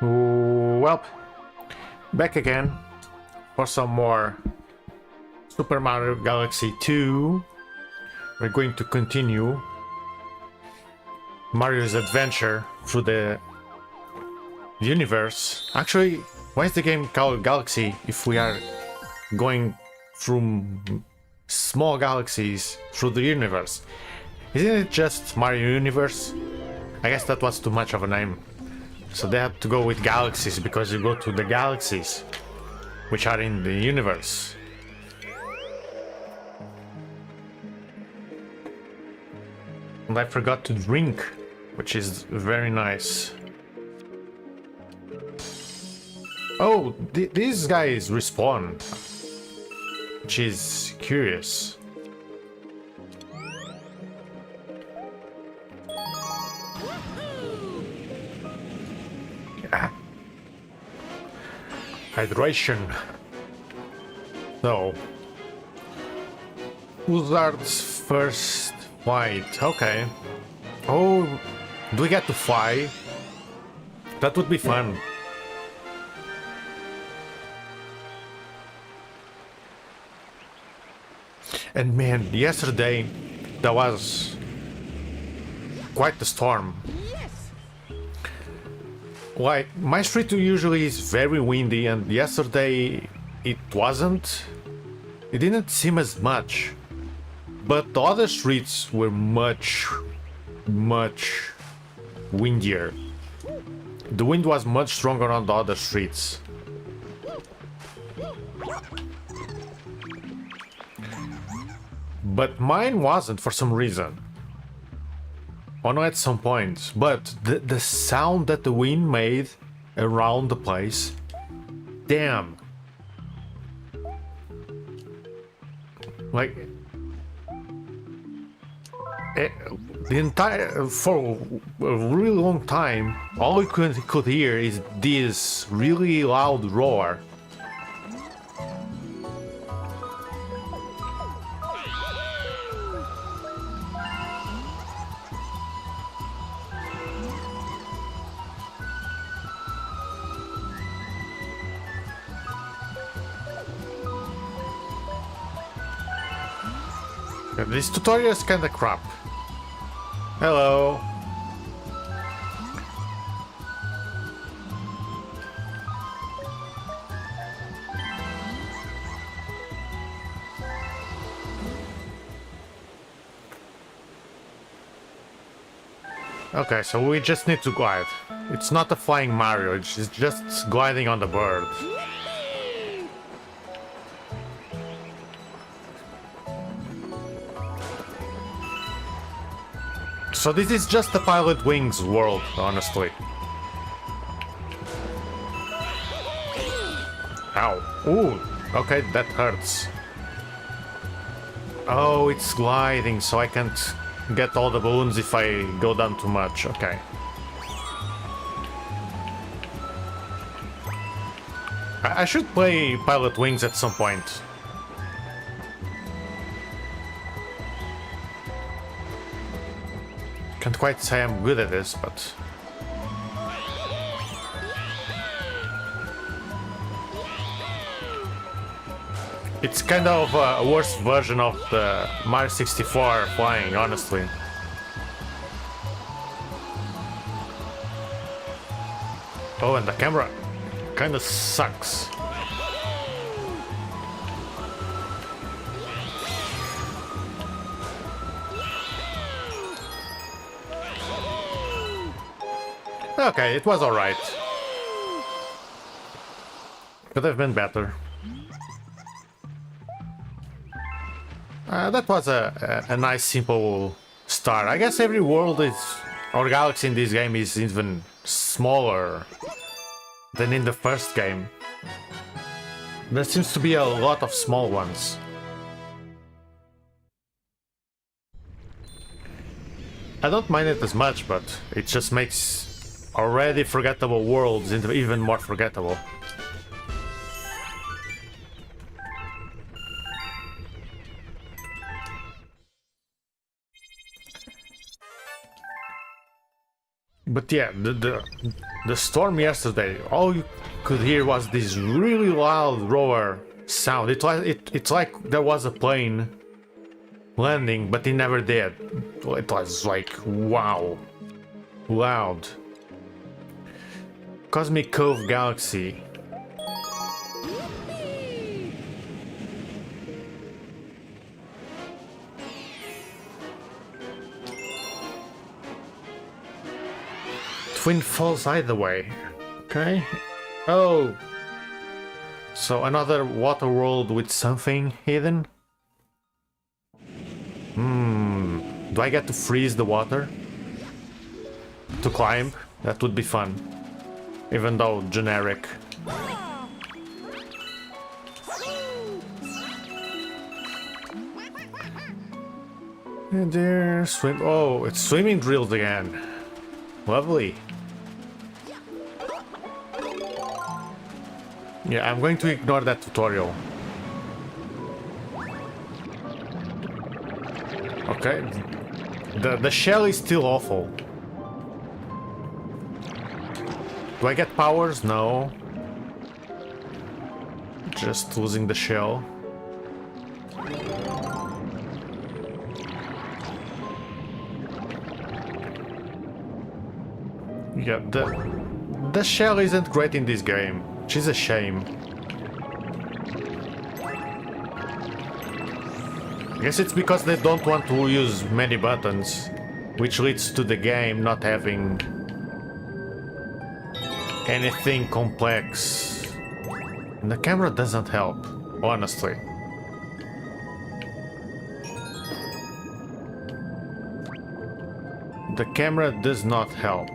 Well, back again for some more Super Mario Galaxy 2. We're going to continue Mario's adventure through the universe. Actually, why is the game called Galaxy if we are going through small galaxies through the universe? Isn't it just Mario Universe? I guess that was too much of a name. So they had to go with galaxies because you go to the galaxies which are in the universe. And I forgot to drink, which is very nice. Oh, these guys respawn, which is curious. Hydration. So, Uzard's first fight. Okay. Oh, do we get to fly? That would be fun. And man, yesterday there was quite the storm. Like, my street usually is very windy, and yesterday it wasn't. It didn't seem as much. But the other streets were much windier. The wind was much stronger on the other streets. But mine wasn't for some reason. Oh no, at some point. But the sound that the wind made around the place, damn. Like, the entire, for a really long time, all you could hear is this really loud roar. This tutorial is kinda crap. Hello. Okay, so we just need to glide. It's not a flying Mario, it's just gliding on the bird. So this is just the Pilot Wings world, honestly. Ow. Ooh, okay, that hurts. Oh, it's gliding, so I can't get all the balloons if I go down too much. Okay. I should play Pilot Wings at some point. Can't quite say I'm good at this, but... It's kind of a worse version of the Mario 64 flying, honestly. Oh, and the camera kinda sucks. Okay, it was alright. Could have been better. That was a nice, simple start. I guess every world is, or galaxy in this game is even smaller than in the first game. There seems to be a lot of small ones. I don't mind it as much, but it just makes already forgettable worlds into even more forgettable. But yeah, the storm yesterday, all you could hear was this really loud roar sound. It's like there was a plane landing, but it never did. It was like, wow, loud. Cosmic Cove Galaxy. Twin Falls either way. Okay. Oh. So another water world with something hidden? Do I get to freeze the water? To climb? That would be fun. Even though generic. And there, swim. Oh, it's swimming drills again. Lovely. Yeah, I'm going to ignore that tutorial. Okay. The shell is still awful. Do I get powers? No. Just losing the shell. Yeah, the shell isn't great in this game, which is a shame. I guess it's because they don't want to use many buttons, which leads to the game not having anything complex. And the camera doesn't help, honestly. The camera does not help.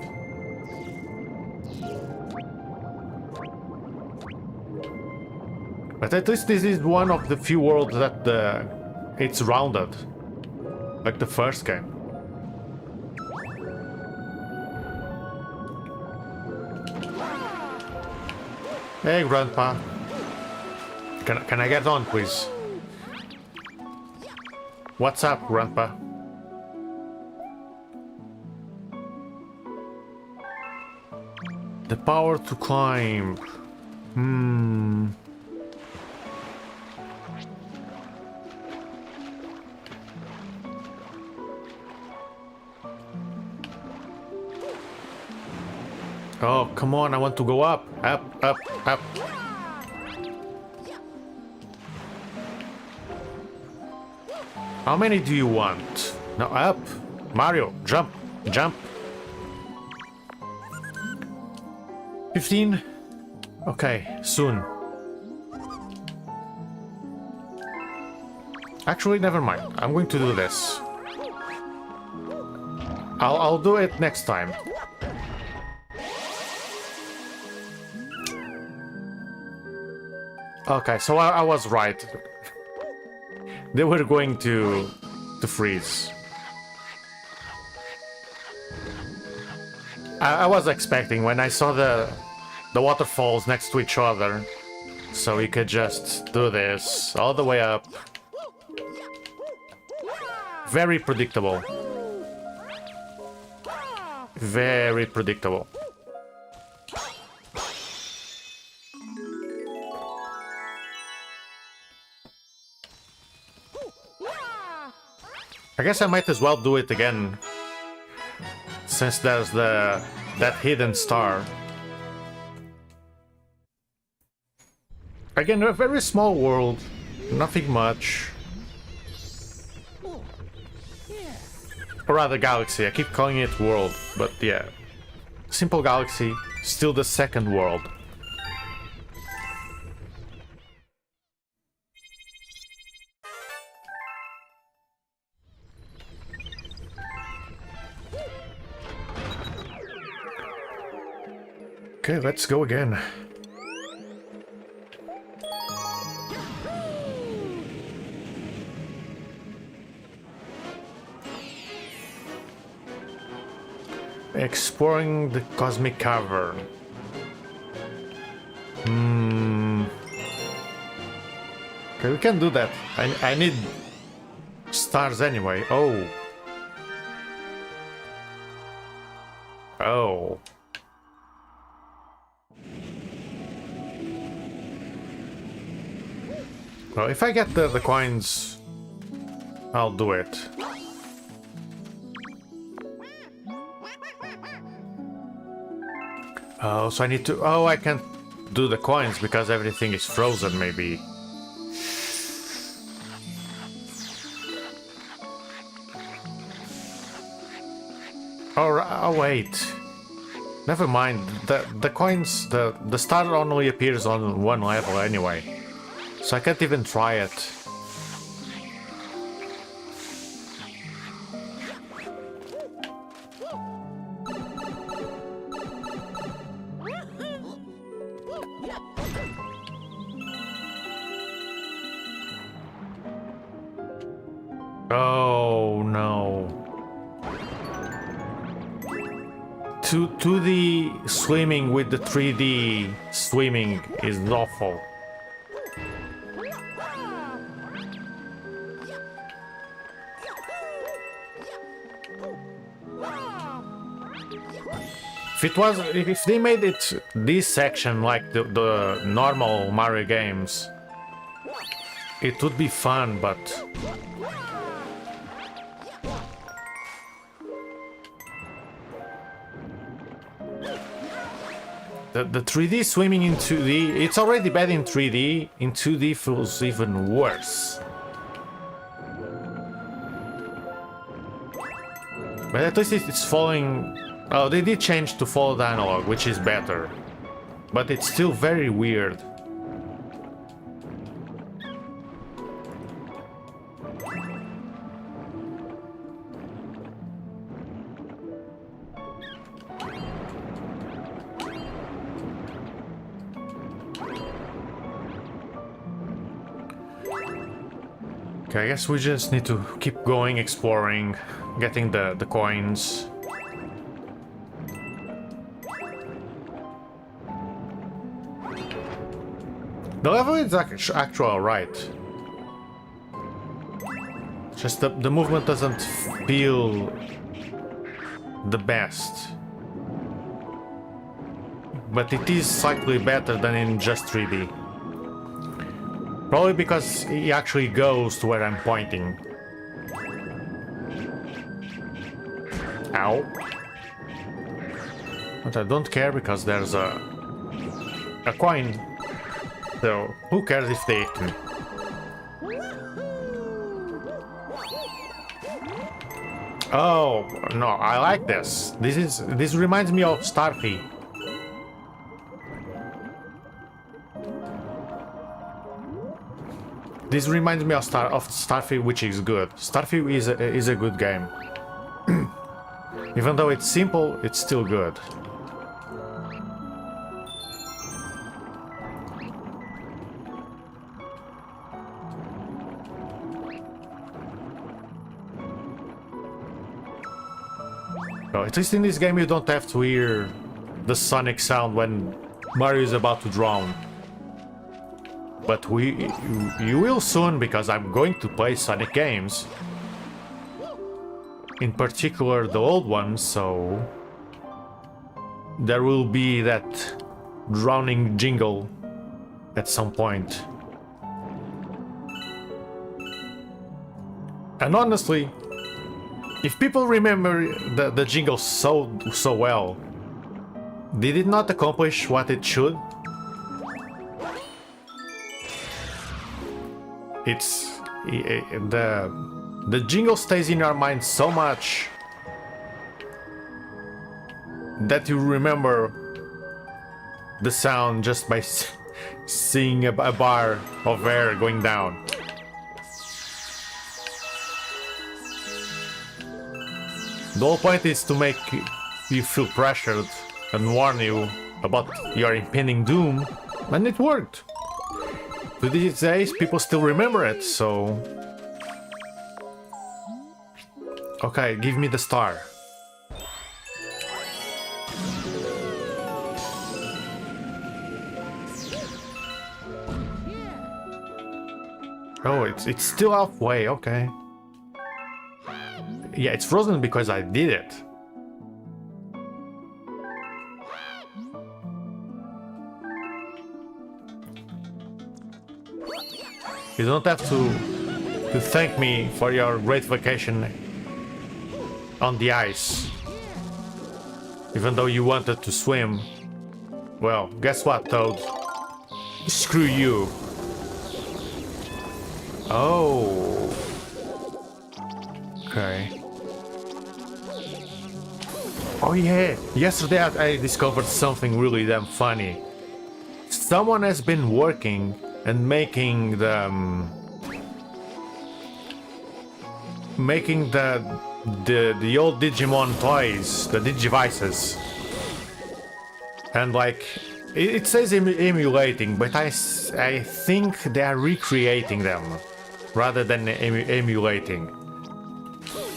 But at least this is one of the few worlds that it's rounded, like the first game. Hey, Grandpa. Can I get on, please? What's up, Grandpa? The power to climb. Oh, come on, I want to go up. Up, up, up. How many do you want? No, up. Mario, jump, jump. 15? Okay, soon. Actually, never mind. I'm going to do this. I'll do it next time. Okay, so I was right. They were going to freeze. I was expecting when I saw the waterfalls next to each other, so we could just do this all the way up. Very predictable. Very predictable. I guess I might as well do it again, since there's that hidden star. Again, a very small world, nothing much. Or rather galaxy, I keep calling it world, but yeah. Simple galaxy, still the second world. Okay, let's go again. Exploring the cosmic cavern. Okay, we can do that. I need stars anyway. Oh. Oh. Well, if I get the coins, I'll do it. Oh, so I need to... Oh, I can't do the coins because everything is frozen, maybe. Oh, wait. Never mind. The coins... The star only appears on one level anyway. So I can't even try it. Oh no. 2D swimming with the 3D swimming is awful. If they made it this section like the normal Mario games, it would be fun, but the 3D swimming in 2D, it's already bad in 3D, in 2D feels even worse. But at least it's following... Oh, they did change to follow the analog, which is better. But it's still very weird. Okay, I guess we just need to keep going, exploring, getting the coins. The level is actually alright. Just the movement doesn't feel the best. But it is slightly better than in just 3D. Probably because he actually goes to where I'm pointing. Ow. But I don't care because there's a coin. So, who cares if they hit me? Oh, no, I like this. This reminds me of Starfy. This reminds me of Starfy, which is good. Starfy is a good game. Even though it's simple, it's still good. At least in this game you don't have to hear the sonic sound when Mario is about to drown. But you will soon, because I'm going to play Sonic games. In particular the old ones, so there will be that drowning jingle at some point. And honestly, if people remember the jingle so well, did it not accomplish what it should? It's the jingle stays in your mind so much that you remember the sound just by seeing a bar of air going down. The whole point is to make you feel pressured and warn you about your impending doom, and it worked. To these days, people still remember it, so... Okay, give me the star. Oh, it's still halfway, okay. Yeah, it's frozen because I did it. You don't have to thank me for your great vacation on the ice. Even though you wanted to swim. Well, guess what, Toad? Screw you. Oh. Okay. Oh yeah, yesterday I discovered something really damn funny. Someone has been working and making the the old Digimon toys, the Digivices, and like it says emulating, but I think they are recreating them rather than emulating.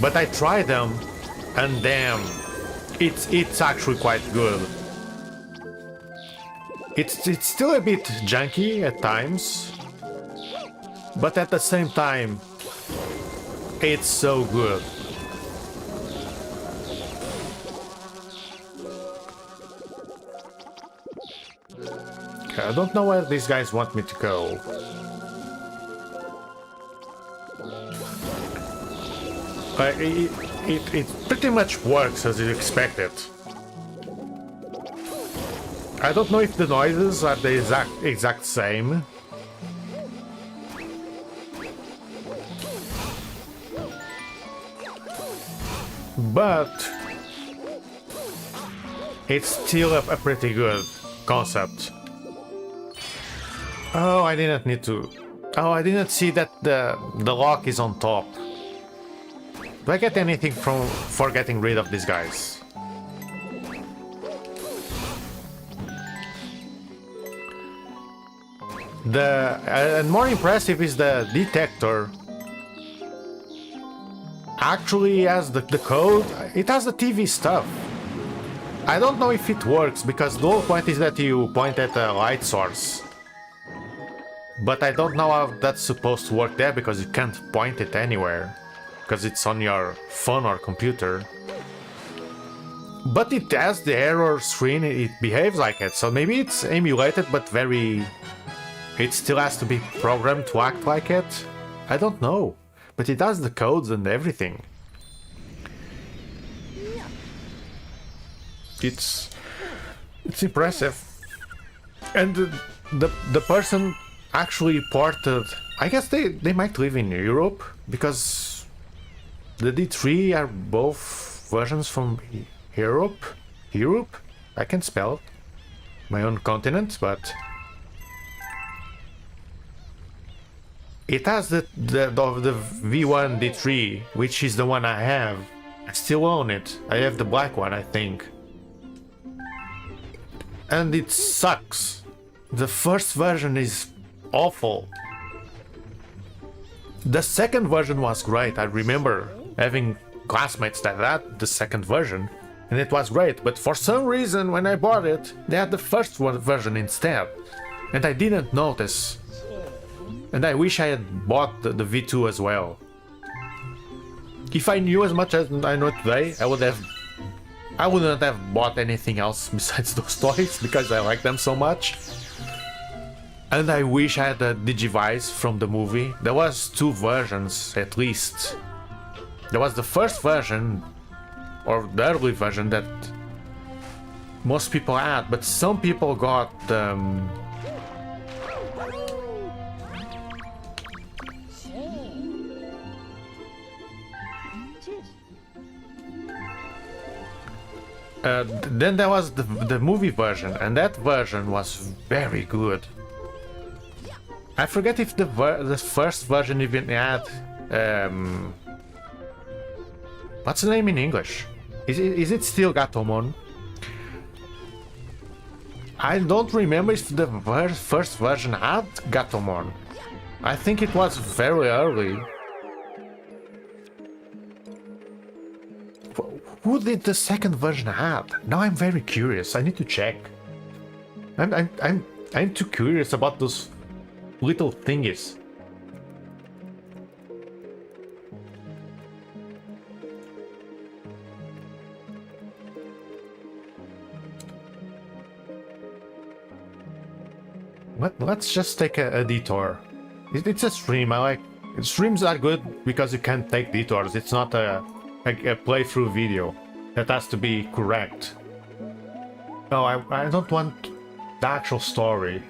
But I tried them, and damn, it's actually quite good. It's still a bit janky at times, but at the same time, it's so good. Okay, I don't know where these guys want me to go. It pretty much works as you expected. I don't know if the noises are the exact same. But it's still a pretty good concept. Oh, I didn't need to. Oh, I didn't see that the lock is on top. Do I get anything for getting rid of these guys? And more impressive is the detector. Actually has the code. It has the TV stuff. I don't know if it works because the whole point is that you point at a light source. But I don't know how that's supposed to work there because you can't point it anywhere. Because it's on your phone or computer. But it has the error screen, it behaves like it. So maybe it's emulated but very... It still has to be programmed to act like it? I don't know. But it has the codes and everything. It's impressive. And the person actually ported... I guess they might live in Europe, because the D3 are both versions from Europe? Europe? I can spell it. My own continent, but... It has the V1 D3, which is the one I have. I still own it. I have the black one, I think. And it sucks. The first version is awful. The second version was great. I remember having classmates that had the second version, and it was great. But for some reason, when I bought it, they had the first version instead, and I didn't notice. And I wish I had bought the V2 as well. If I knew as much as I know today, I wouldn't have bought anything else besides those toys because I like them so much. And I wish I had a Digivice from the movie. There was two versions at least. There was the first version, or the early version that most people had, but some people got then there was the movie version, and that version was very good. I forget if the first version even had... what's the name in English? Is it still Gatomon? I don't remember if the first version had Gatomon. I think it was very early. Who did the second version have? Now I'm very curious. I need to check. I'm too curious about those little thingies. Let's just take a detour. It's a stream. I like streams are good because you can take detours. It's not a playthrough video that has to be correct. No, I don't want the actual story.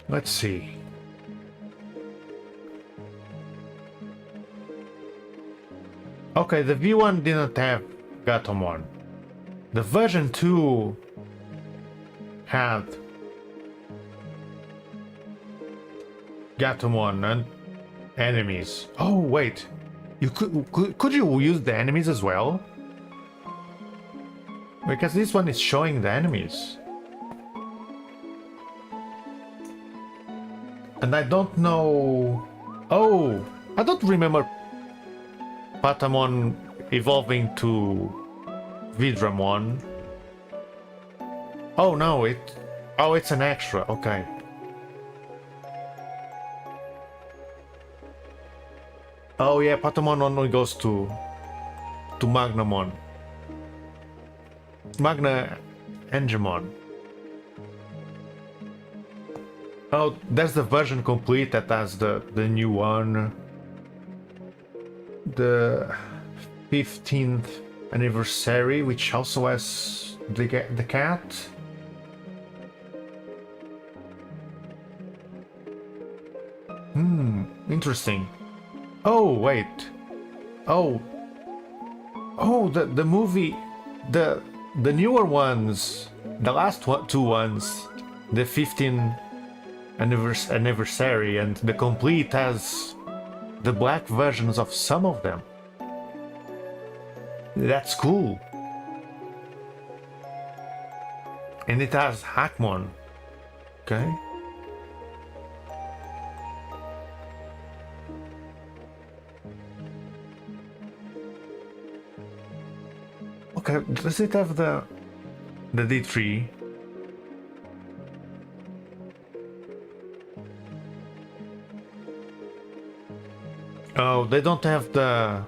Let's see. Okay, the V1 didn't have Gatomon. The version 2 had Gatomon and enemies. Oh wait, you could you use the enemies as well? Because this one is showing the enemies. And I don't know... Oh, I don't remember Patamon evolving to Vidramon. Oh no, it's an extra, okay. Oh yeah, Patamon only goes to Magnamon. Magna Angemon. Oh, that's the version complete that has the new one. The 15th anniversary, which also has the cat. Interesting. Oh wait. Oh, the movie, the newer ones, the last two ones, the 15th anniversary and the complete has the black versions of some of them. That's cool. And it has Hackmon. Okay. Okay, does it have the D3? Oh, they don't have the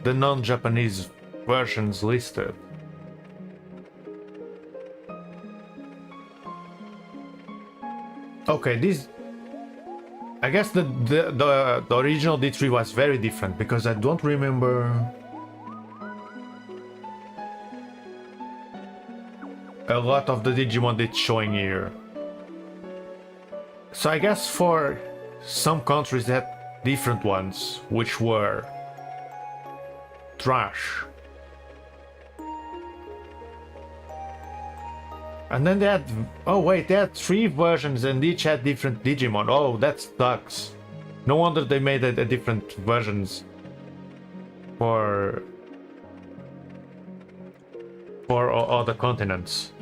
non-Japanese versions listed. Okay, this... I guess the original D3 was very different because I don't remember a lot of the Digimon it's showing here. So I guess for some countries that different ones, which were trash. And then they had... Oh wait, they had 3 versions and each had different Digimon. Oh, that sucks. No wonder they made a different versions for all the continents.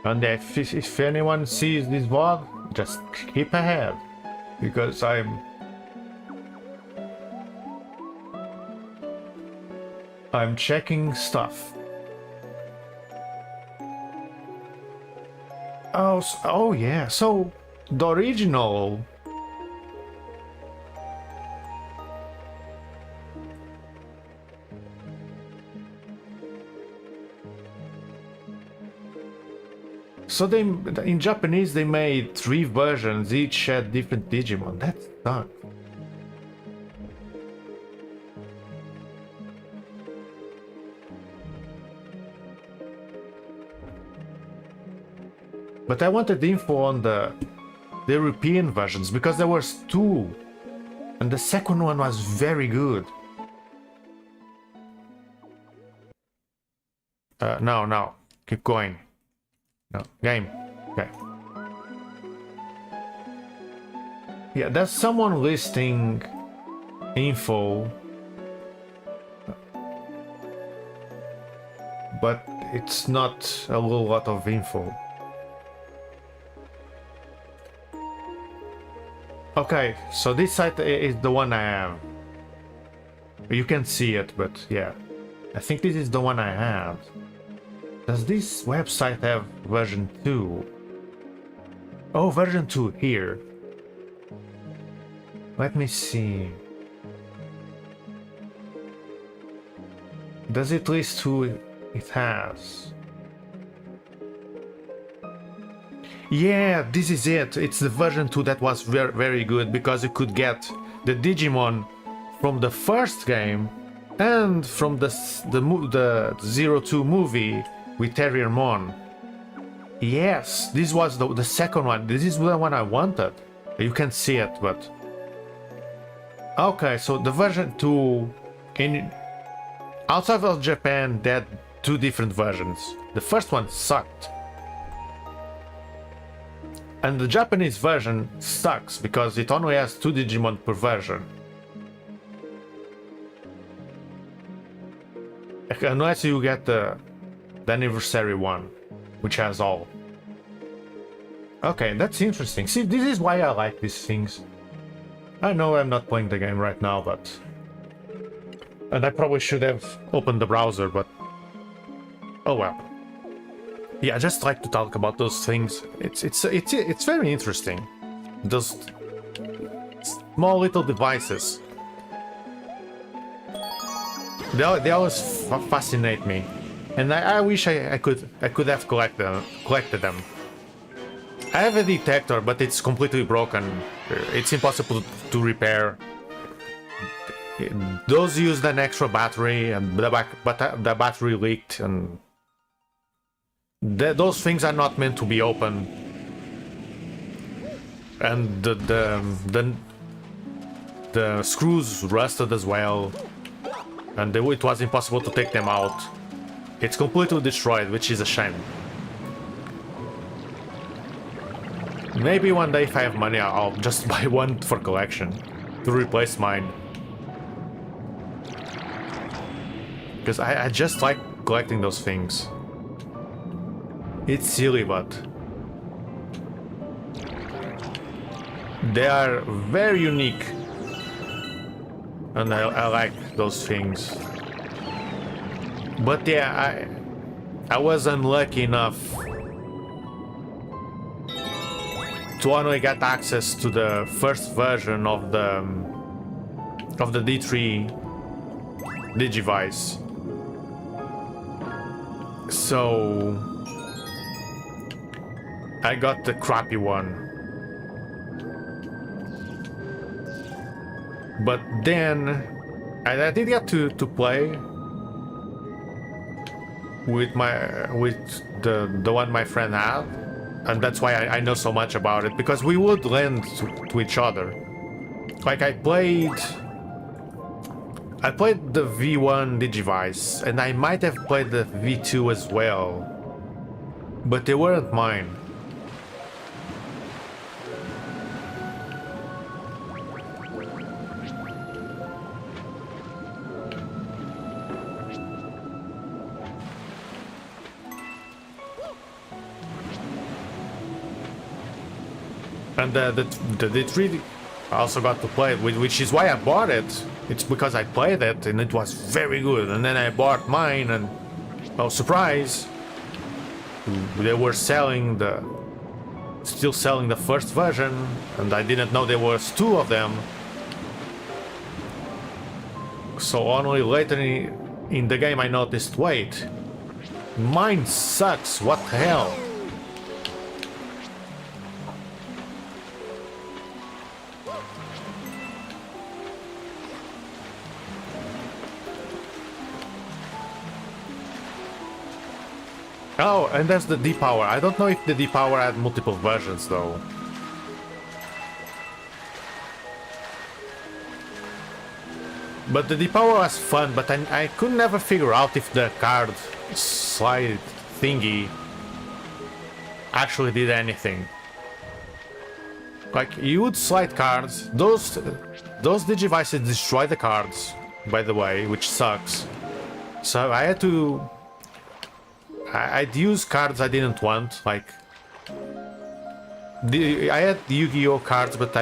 And if anyone sees this vlog, just skip ahead, because I'm checking stuff. Oh yeah, so the original... So in Japanese they made 3 versions, each had different Digimon. That sucks. But I wanted info on the European versions because there was 2, and the second one was very good. No, keep going. No, game. Okay. Yeah, there's someone listing info, but it's not a whole lot of info. Okay, so this site is the one I have. You can see it, but yeah. I think this is the one I have. Does this website have version 2? Oh, version 2 here. Let me see. Does it list who it has? Yeah, this is it. It's the version 2 that was very good because you could get the Digimon from the first game and from the 02 movie with Terriermon. Yes, this was the second one. This is the one I wanted. You can see it, but... Okay, so the version 2 in... Outside of Japan, they had 2 different versions. The first one sucked. And the Japanese version sucks because it only has 2 Digimon per version. Unless you get the anniversary one, which has all. Okay, that's interesting. See, this is why I like these things. I know I'm not playing the game right now, but... And I probably should have opened the browser, but... Oh well. Yeah, I just like to talk about those things. It's very interesting. Those small little devices. They always fascinate me, and I wish I could have collected them. I have a detector, but it's completely broken. It's impossible to repair. Those used an extra battery, and the battery leaked, and those things are not meant to be opened. And the screws rusted as well. And it was impossible to take them out. It's completely destroyed, which is a shame. Maybe one day if I have money, I'll just buy one for collection to replace mine. Because I just like collecting those things. It's silly, but they are very unique. And I like those things. But yeah, I was unlucky enough to only get access to the first version of the D3 Digivice. So I got the crappy one. But then I did get to play with the one my friend had, and that's why I know so much about it, because we would lend to each other. Like I played the V1 Digivice, and I might have played the V2 as well, but they weren't mine. And the D3 I also got to play it, which is why I bought it. It's because I played it and it was very good. And then I bought mine and, oh surprise, they were still selling the first version, and I didn't know there was 2 of them. So only later in the game I noticed, wait, mine sucks, what the hell? Oh, and there's the D-Power. I don't know if the D-Power had multiple versions, though. But the D-Power was fun, but I could never figure out if the card slide thingy actually did anything. Like, you would slide cards. Those Digivices destroy the cards, by the way, which sucks. So I I'd use cards I didn't want, like I had Yu-Gi-Oh cards, but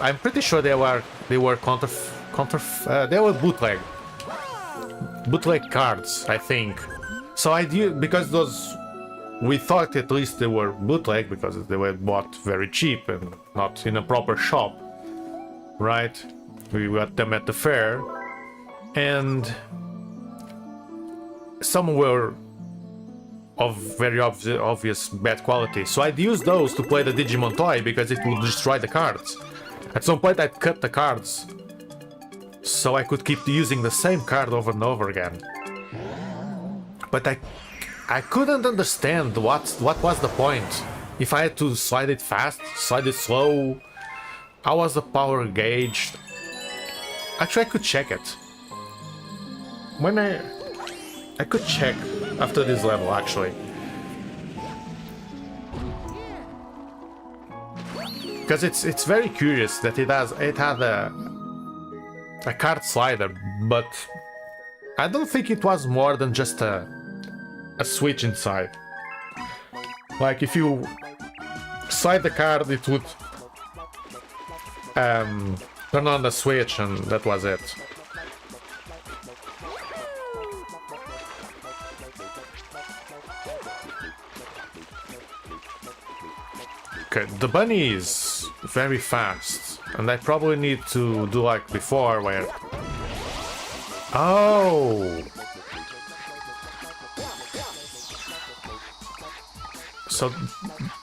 I'm pretty sure they were they were bootleg cards, I think. So I do, because those, we thought at least they were bootleg because they were bought very cheap and not in a proper shop, right? We got them at the fair, and some were of very obvious bad quality. So I'd use those to play the Digimon toy because it would destroy the cards. At some point I'd cut the cards so I could keep using the same card over and over again. But I couldn't understand what was the point. If I had to slide it fast, slide it slow, how was the power gauged? Actually, I could check it. When I could check after this level, actually. Because it's very curious that it had a card slider, but I don't think it was more than just a switch inside. Like if you slide the card, it would turn on the switch, and that was it. Okay, the bunny is very fast, and I probably need to do like before where... Oh! So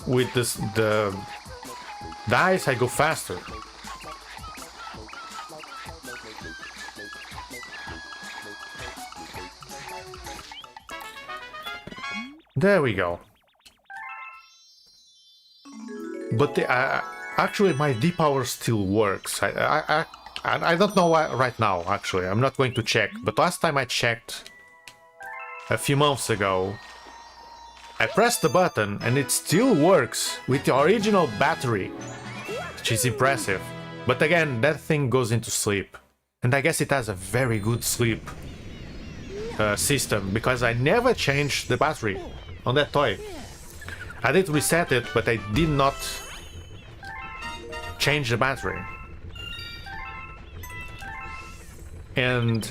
with the ice I go faster. There we go. But actually my D-power still works. I don't know why right now, actually. I'm not going to check. But last time I checked, a few months ago, I pressed the button and it still works with the original battery, which is impressive. But again, that thing goes into sleep. And I guess it has a very good sleep system, because I never changed the battery on that toy. I did reset it, but I did not change the battery. And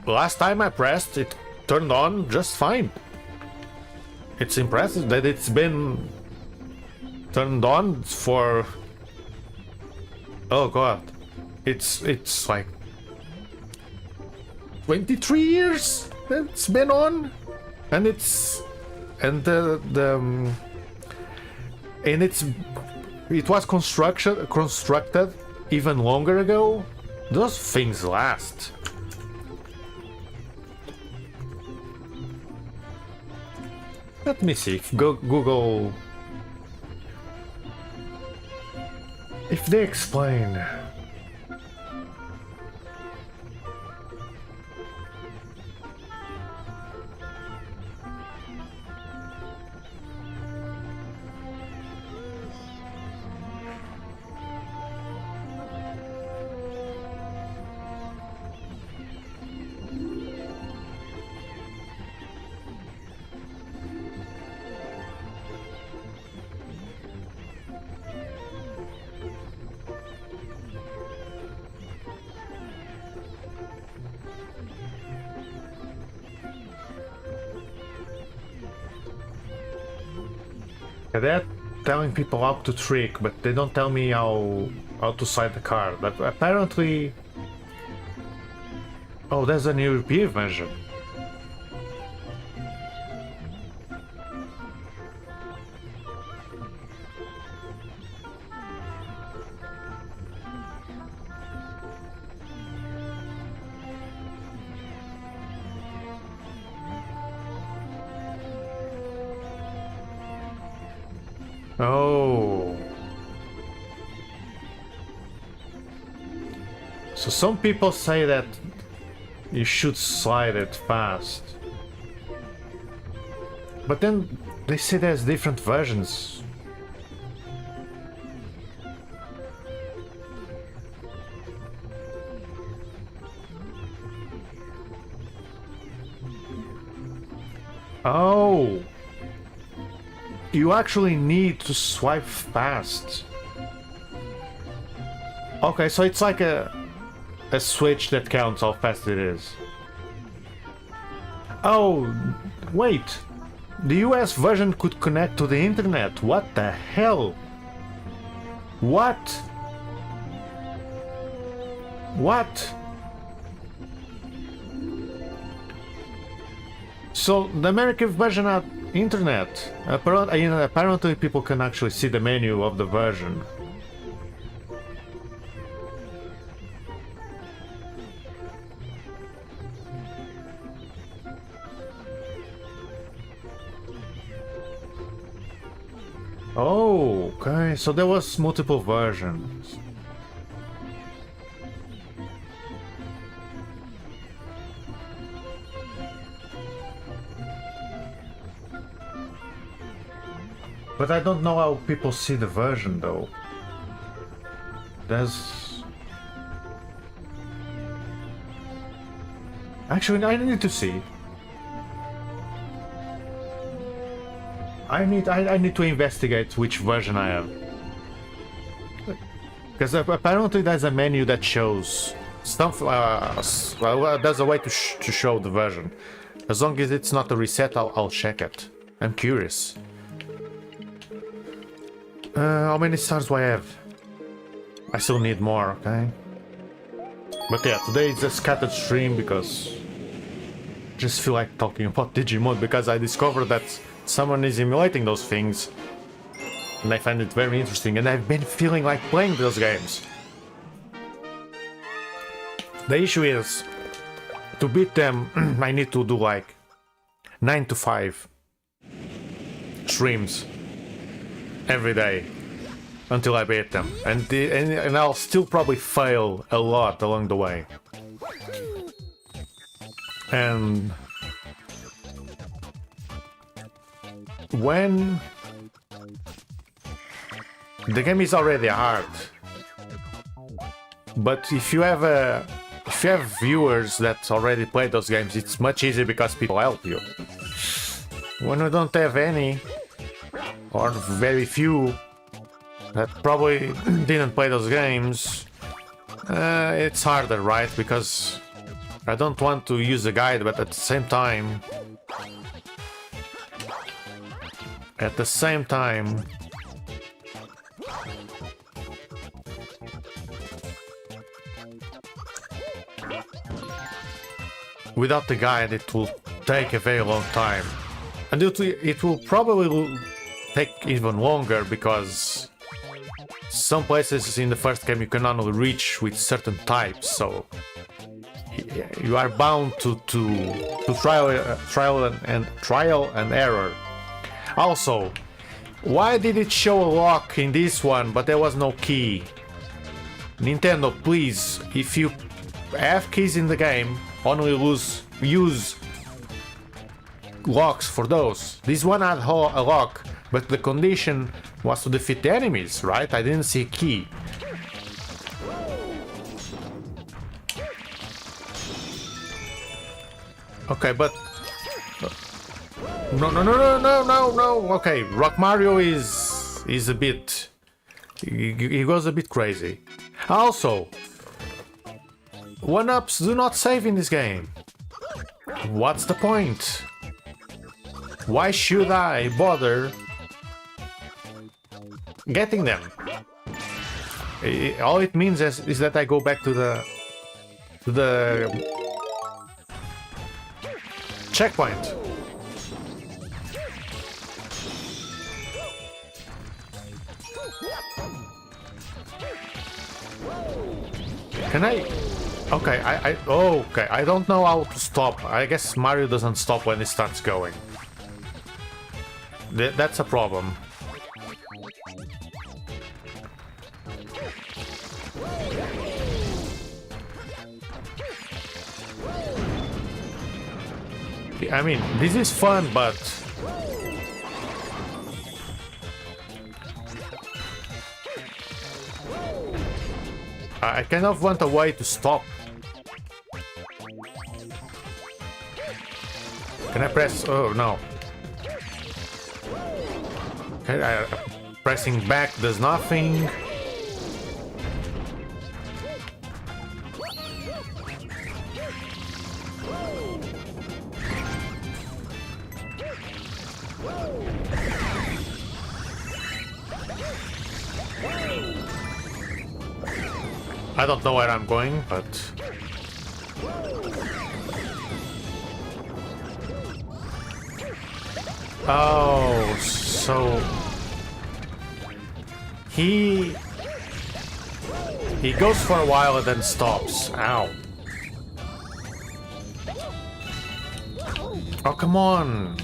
last time I pressed, it turned on just fine. It's impressive that it's been turned on for... Oh god. It's like 23 years that it's been on, and it's... And it was constructed even longer ago. Those things last. Let me see if Google, if they explain. They're telling people how to trick, but they don't tell me how to slide the card. But apparently... Oh, there's an European version. Oh. So some people say that you should slide it fast. But then they say there's different versions. Oh! You actually need to swipe fast. Okay, so it's like a switch that counts how fast it is. Oh, wait. The US version could connect to the internet. What the hell? What? What? So the American version had internet. Apparently people can actually see the menu of the version. Oh, okay, so there was multiple versions. But I don't know how people see the version though. There's... Actually, I need to see. I need to investigate which version I have. Because apparently there's a menu that shows stuff. Well, there's a way to show the version. As long as it's not a reset, I'll check it. I'm curious. How many stars do I have? I still need more, okay? But yeah, today is a scattered stream because I just feel like talking about Digimon because I discovered that someone is emulating those things and I find it very interesting and I've been feeling like playing those games. The issue is, to beat them, I need to do like 9 to 5 streams every day until I beat them, and I'll still probably fail a lot along the way. And when the game is already hard, but if you have viewers that already play those games, it's much easier because people help you. When we don't have any, or very few, that probably didn't play those games, it's harder, right? Because I don't want to use a guide, but at the same time, without the guide it will take a very long time, and it will probably take even longer because some places in the first game you can only reach with certain types, so you are bound to trial and error. Also, why did it show a lock in this one but there was no key? Nintendo, please, if you have keys in the game, only use locks for those. This one had a lock, but the condition was to defeat the enemies, right? I didn't see a key. Okay, but... No. Okay, Rock Mario is a bit... He goes a bit crazy. Also, 1-ups do not save in this game. What's the point? Why should I bother getting them? All it means is that I go back to the checkpoint. Can I? Okay, okay, I don't know how to stop. I guess Mario doesn't stop when it starts going. That's a problem. I mean, this is fun, but... I kind of want a way to stop. Can I press? Oh no. Okay, pressing back does nothing. I don't know where I'm going, but... Oh, so... He goes for a while and then stops. Ow. Oh, come on.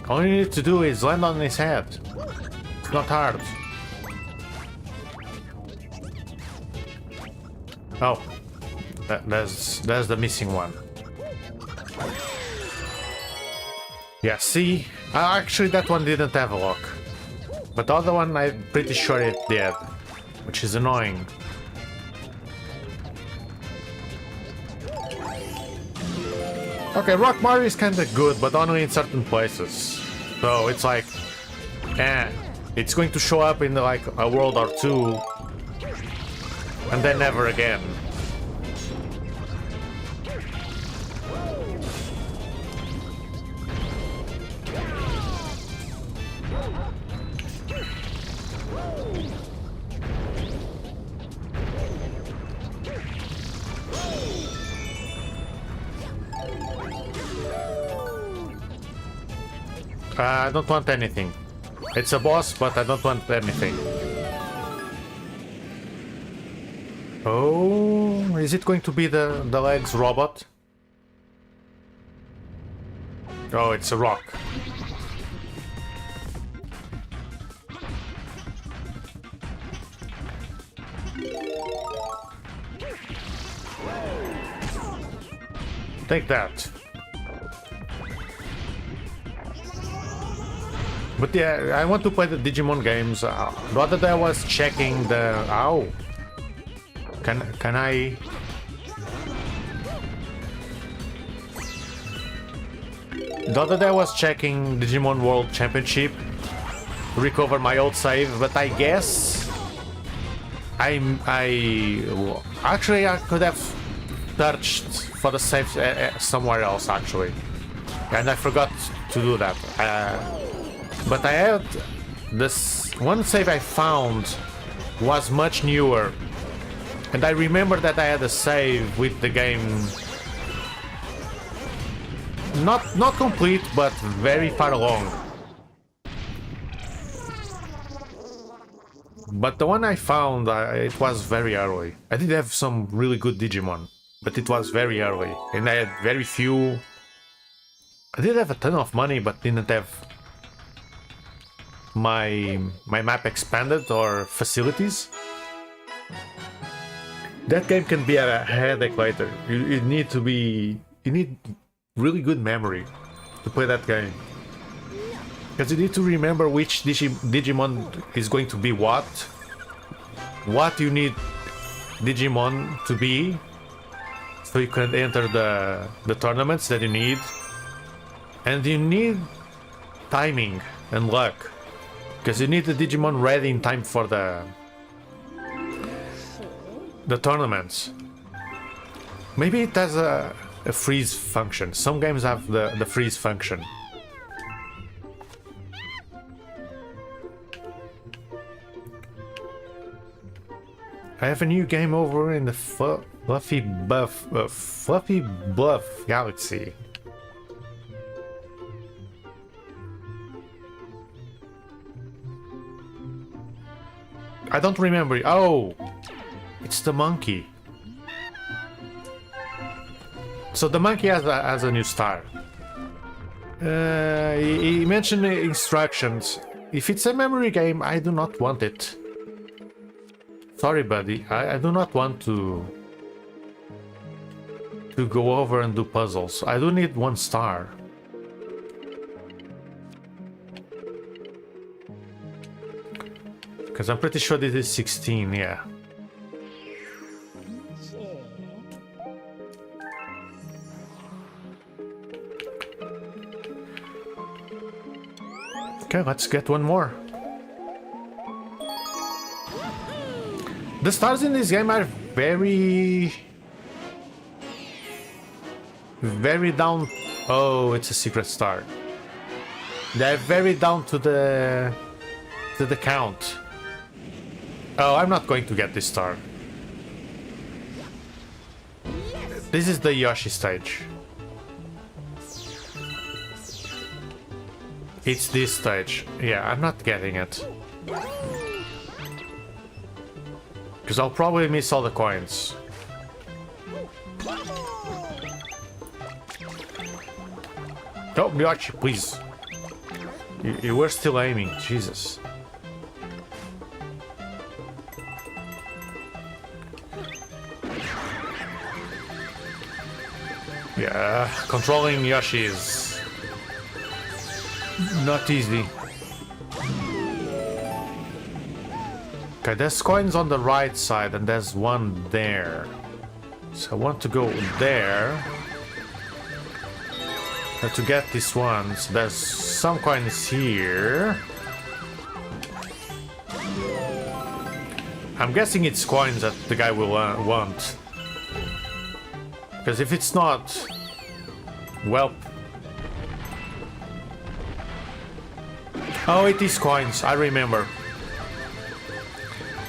All you need to do is land on his head. It's not hard. Oh, that's the missing one. Yeah, see? Actually, that one didn't have a lock. But the other one, I'm pretty sure it did. Which is annoying. Okay, Rock Mario is kinda good, but only in certain places. So it's like... it's going to show up in like a world or two. And then never again. I don't want anything. It's a boss, but I don't want anything. Oh, is it going to be the legs robot? Oh, it's a rock. Take that. But yeah, I want to play the Digimon games. The other day I was checking the... Ow! Can I... The other day I was checking Digimon World Championship to recover my old save, but I guess... Actually, I could have searched for the save somewhere else, actually. And I forgot to do that. But I had... This one save I found was much newer. And I remember that I had a save with the game not complete, but very far along. But the one I found, it was very early. I did have some really good Digimon, but it was very early, and I had very few. I did have a ton of money, but didn't have my map expanded or facilities. That game can be a headache later. You need really good memory to play that game. Because you need to remember which Digimon is going to be what you need Digimon to be, so you can enter the tournaments that you need. And you need timing and luck, because you need the Digimon ready in time for the tournaments. Maybe it has a freeze function. Some games have the freeze function. I have a new game over in the Fluffy Bluff Galaxy. I don't remember. Oh, it's the monkey. So the monkey has a new star. He mentioned the instructions. If it's a memory game, I do not want it. Sorry, buddy. I do not want to go over and do puzzles. I do need 1 star. Because I'm pretty sure this is 16, yeah. Okay, let's get one more. The stars in this game are very down. Oh, it's a secret star. They're very down to the count. Oh, I'm not going to get this star. This is the Yoshi stage. It's this stage. Yeah, I'm not getting it. Because I'll probably miss all the coins. Oh, Yoshi, please. You were still aiming, Jesus. Yeah, controlling Yoshi is not easy. Okay, there's coins on the right side and there's one there. So I want to go there. To get this one, so there's some coins here. I'm guessing it's coins that the guy will want. Because if it's not, well... Oh, it is coins, I remember.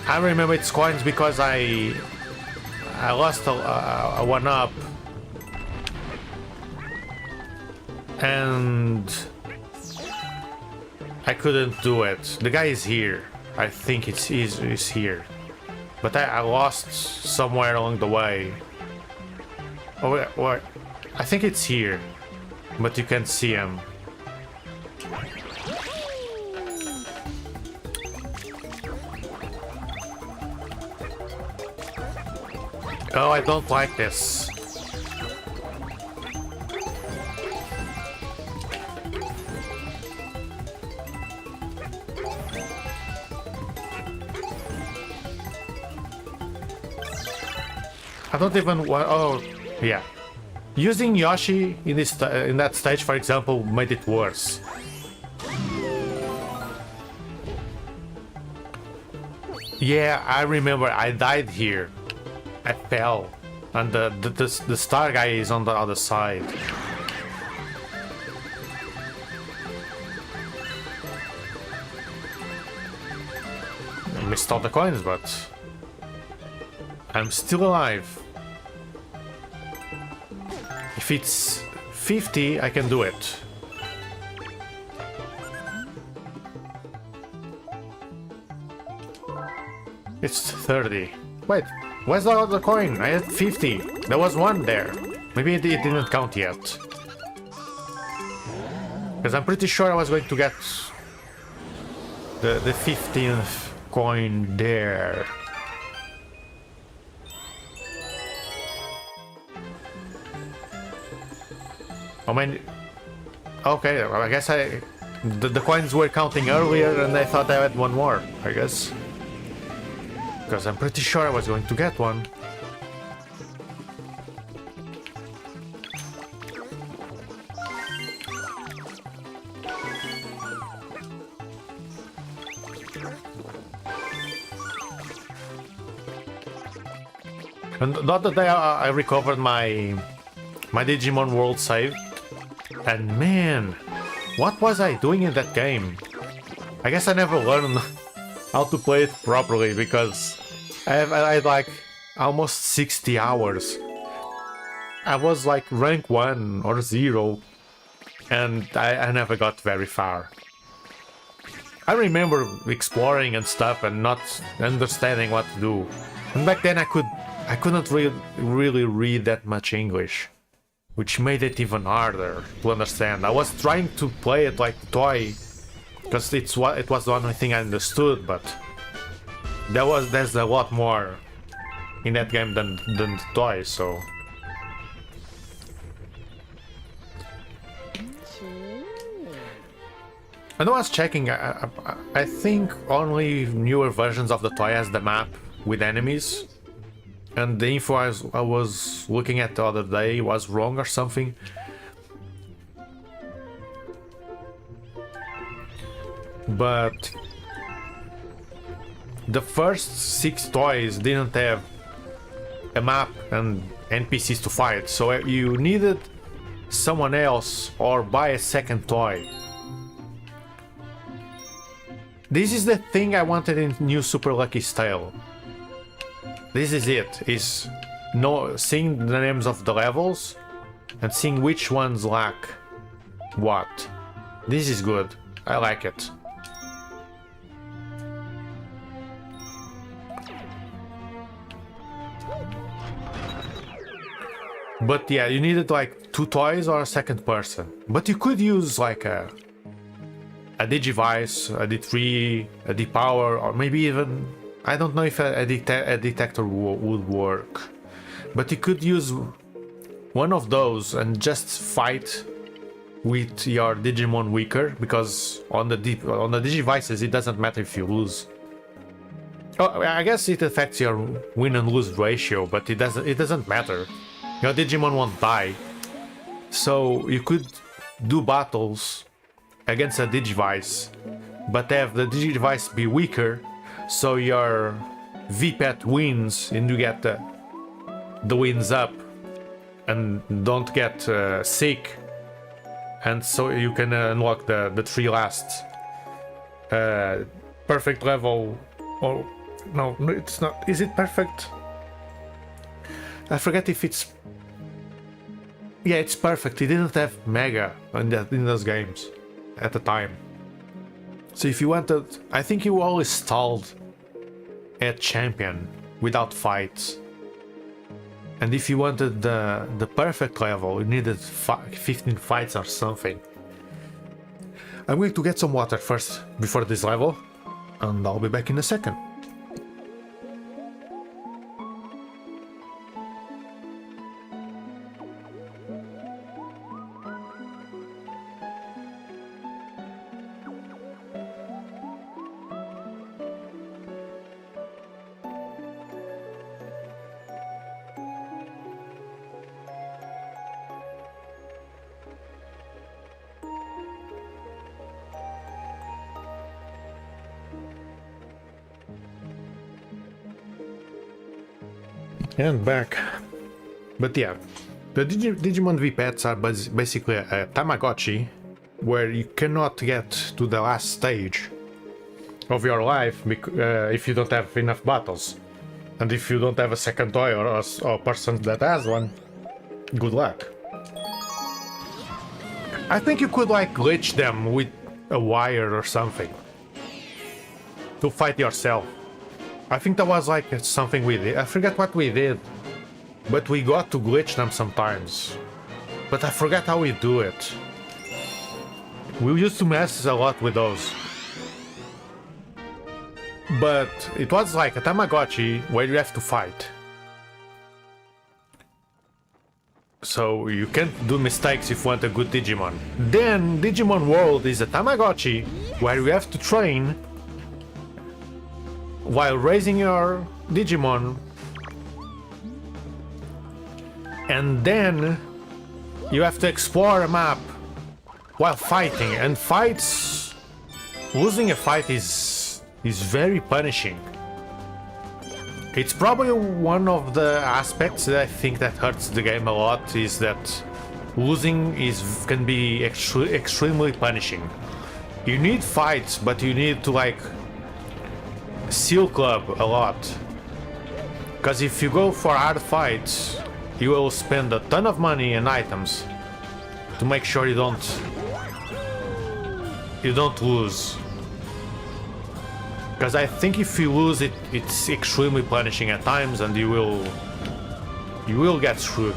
I remember it's coins because I lost a one-up. And I couldn't do it. The guy is here. I think it's here. But I lost somewhere along the way. Oh, wait. I think it's here. But you can't see him. Oh, I don't like this. I don't even want. Oh, yeah. Using Yoshi in this in that stage, for example, made it worse. Yeah, I remember. I died here. I fell, and the star guy is on the other side. I missed all the coins, but I'm still alive. If it's 50, I can do it. It's 30. Wait, where's the other coin? I had 50. There was one there. Maybe it didn't count yet. Because I'm pretty sure I was going to get the 15th coin there. I mean, okay, I guess the coins were counting earlier and I thought I had one more, I guess. Because I'm pretty sure I was going to get one. And the other day I recovered my Digimon World save. And man, what was I doing in that game? I guess I never learned how to play it properly because I had like almost 60 hours. I was like rank 1 or 0 and I never got very far. I remember exploring and stuff and not understanding what to do. And back then I couldn't really read that much English, which made it even harder to understand. I was trying to play it like the toy, because it was the only thing I understood, but there's a lot more in that game than the toy, so... And I was checking, I think only newer versions of the toy has the map with enemies. And the info I was looking at the other day was wrong or something. but the first 6 toys didn't have a map and NPCs to fight, so you needed someone else or buy a second toy. This is the thing I wanted in New Super Lucky Style. This is it, is seeing the names of the levels and seeing which ones lack what. This is good, I like it. But yeah, you needed like 2 toys or a second person. But you could use like a Digivice, a D3, a D-Power, or maybe even... I don't know if a detector would work. But you could use one of those and just fight with your Digimon weaker, because on the Digivices it doesn't matter if you lose. Oh, I guess it affects your win and lose ratio, but it doesn't matter. Your Digimon won't die. So you could do battles against a Digivice, but have the Digivice be weaker, so your VPET wins and you get the wins up and don't get sick, and so you can unlock the 3 last perfect level. Or no, it's not. Is it perfect? I forget if it's... Yeah, it's perfect. It didn't have Mega in those games at the time. So if you wanted... I think you always stalled at Champion without fights. And if you wanted the perfect level, you needed 15 fights or something. I'm going to get some water first before this level, and I'll be back in a second. And back. But yeah, the Digimon V-Pets are basically a Tamagotchi where you cannot get to the last stage of your life if you don't have enough battles. And if you don't have a second toy or a person that has one, good luck. I think you could like glitch them with a wire or something to fight yourself. I think that was like something we did. I forget what we did, but we got to glitch them sometimes. But I forgot how we do it. We used to mess a lot with those. But it was like a Tamagotchi where you have to fight. So you can't do mistakes if you want a good Digimon. Then Digimon World is a Tamagotchi where you have to train while raising your Digimon, and then you have to explore a map while fighting, and losing a fight is very punishing. It's probably one of the aspects that I think that hurts the game a lot, is that losing can be extremely punishing. You need fights, but you need to like Seal Club a lot, because if you go for hard fights you will spend a ton of money and items to make sure you don't lose, because I think if you lose it's extremely punishing at times, and you will get screwed.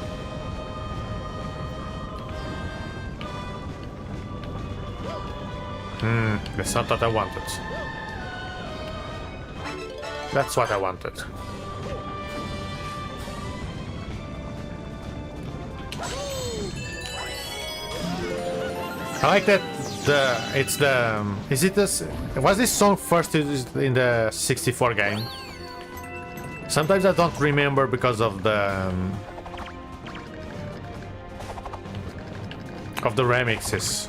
That's not what I wanted. That's what I wanted. I like that was this song first in the 64 game? Sometimes I don't remember because of the remixes.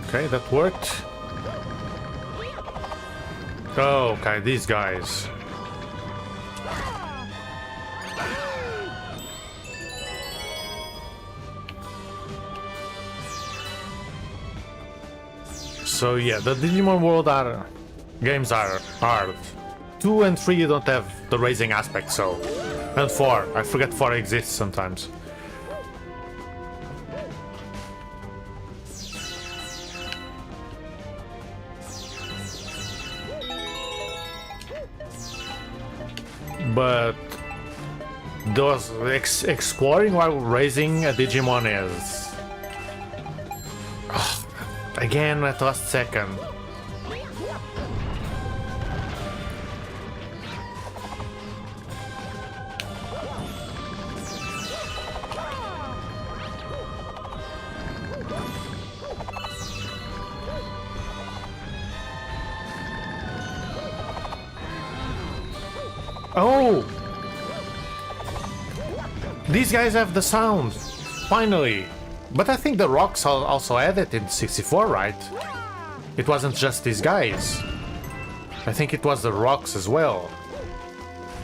Okay, that worked. Oh, okay, these guys. So yeah, the Digimon World games are hard. 2 and 3 you don't have the racing aspect, so... And 4, I forget 4 exists sometimes. But... those exploring while raising a Digimon is... Ugh, again at last second. Oh! These guys have the sound! Finally! But I think the rocks also had it in 64, right? It wasn't just these guys. I think it was the rocks as well.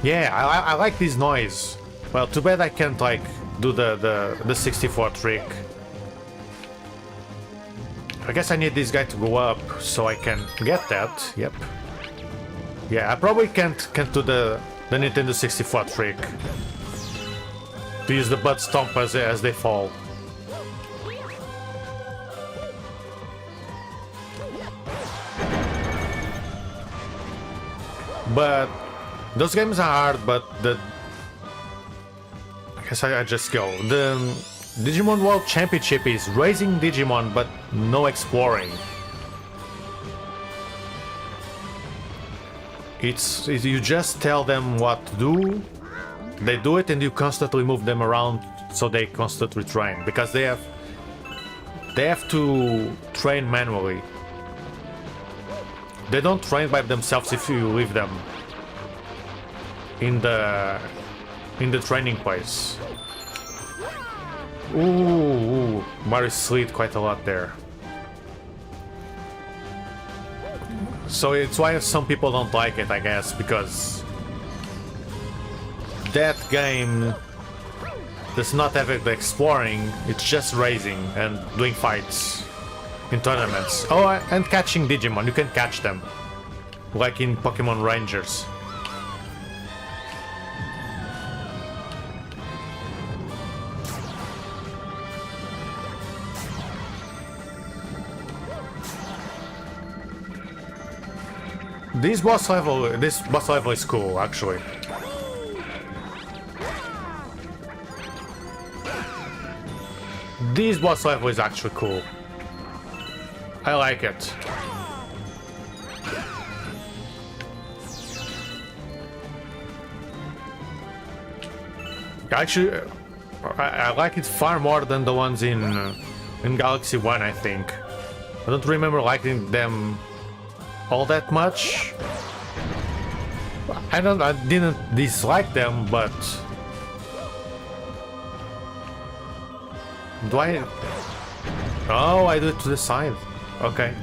Yeah, I like this noise. Well, too bad I can't, like, do the 64 trick. I guess I need this guy to go up so I can get that. Yep. Yeah, I probably can't do the Nintendo 64 trick. To use the butt stomp as they fall. But those games are hard, but I guess I just go. The Digimon World Championship is raising Digimon, but no exploring. It's you just tell them what to do, they do it, and you constantly move them around so they constantly train, because they have to train manually. They don't train by themselves if you leave them in the training place. Ooh, Mario slid quite a lot there. So it's why some people don't like it, I guess, because that game does not have the exploring, it's just racing and doing fights in tournaments. Oh, and catching Digimon, you can catch them, like in Pokemon Rangers. This boss level is cool, actually. This boss level is actually cool. I like it. Actually, I like it far more than the ones in Galaxy 1, I think. I don't remember liking them all that much. I didn't dislike them, but do I? Oh, I do it to the side. Okay.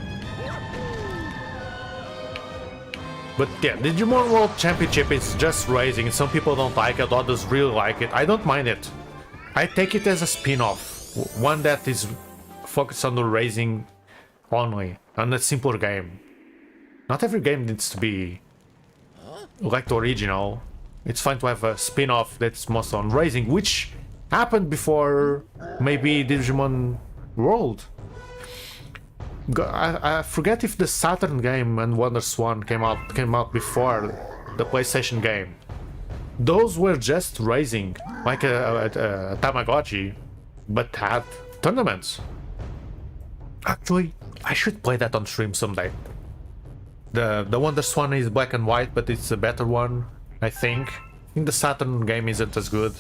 But yeah, Digimon World Championship is just racing. Some people don't like it, others really like it. I don't mind it. I take it as a spin-off, one that is focused on the racing only, on a simpler game. Not every game needs to be like the original. It's fine to have a spin-off that's most on racing, which happened before maybe Digimon World. I forget if the Saturn game and Wonder Swan came out before the PlayStation game. Those were just racing, like a Tamagotchi, but had tournaments. Actually, I should play that on stream someday. The Wonder Swan is black and white, but it's a better one, I think. I think the Saturn game isn't as good.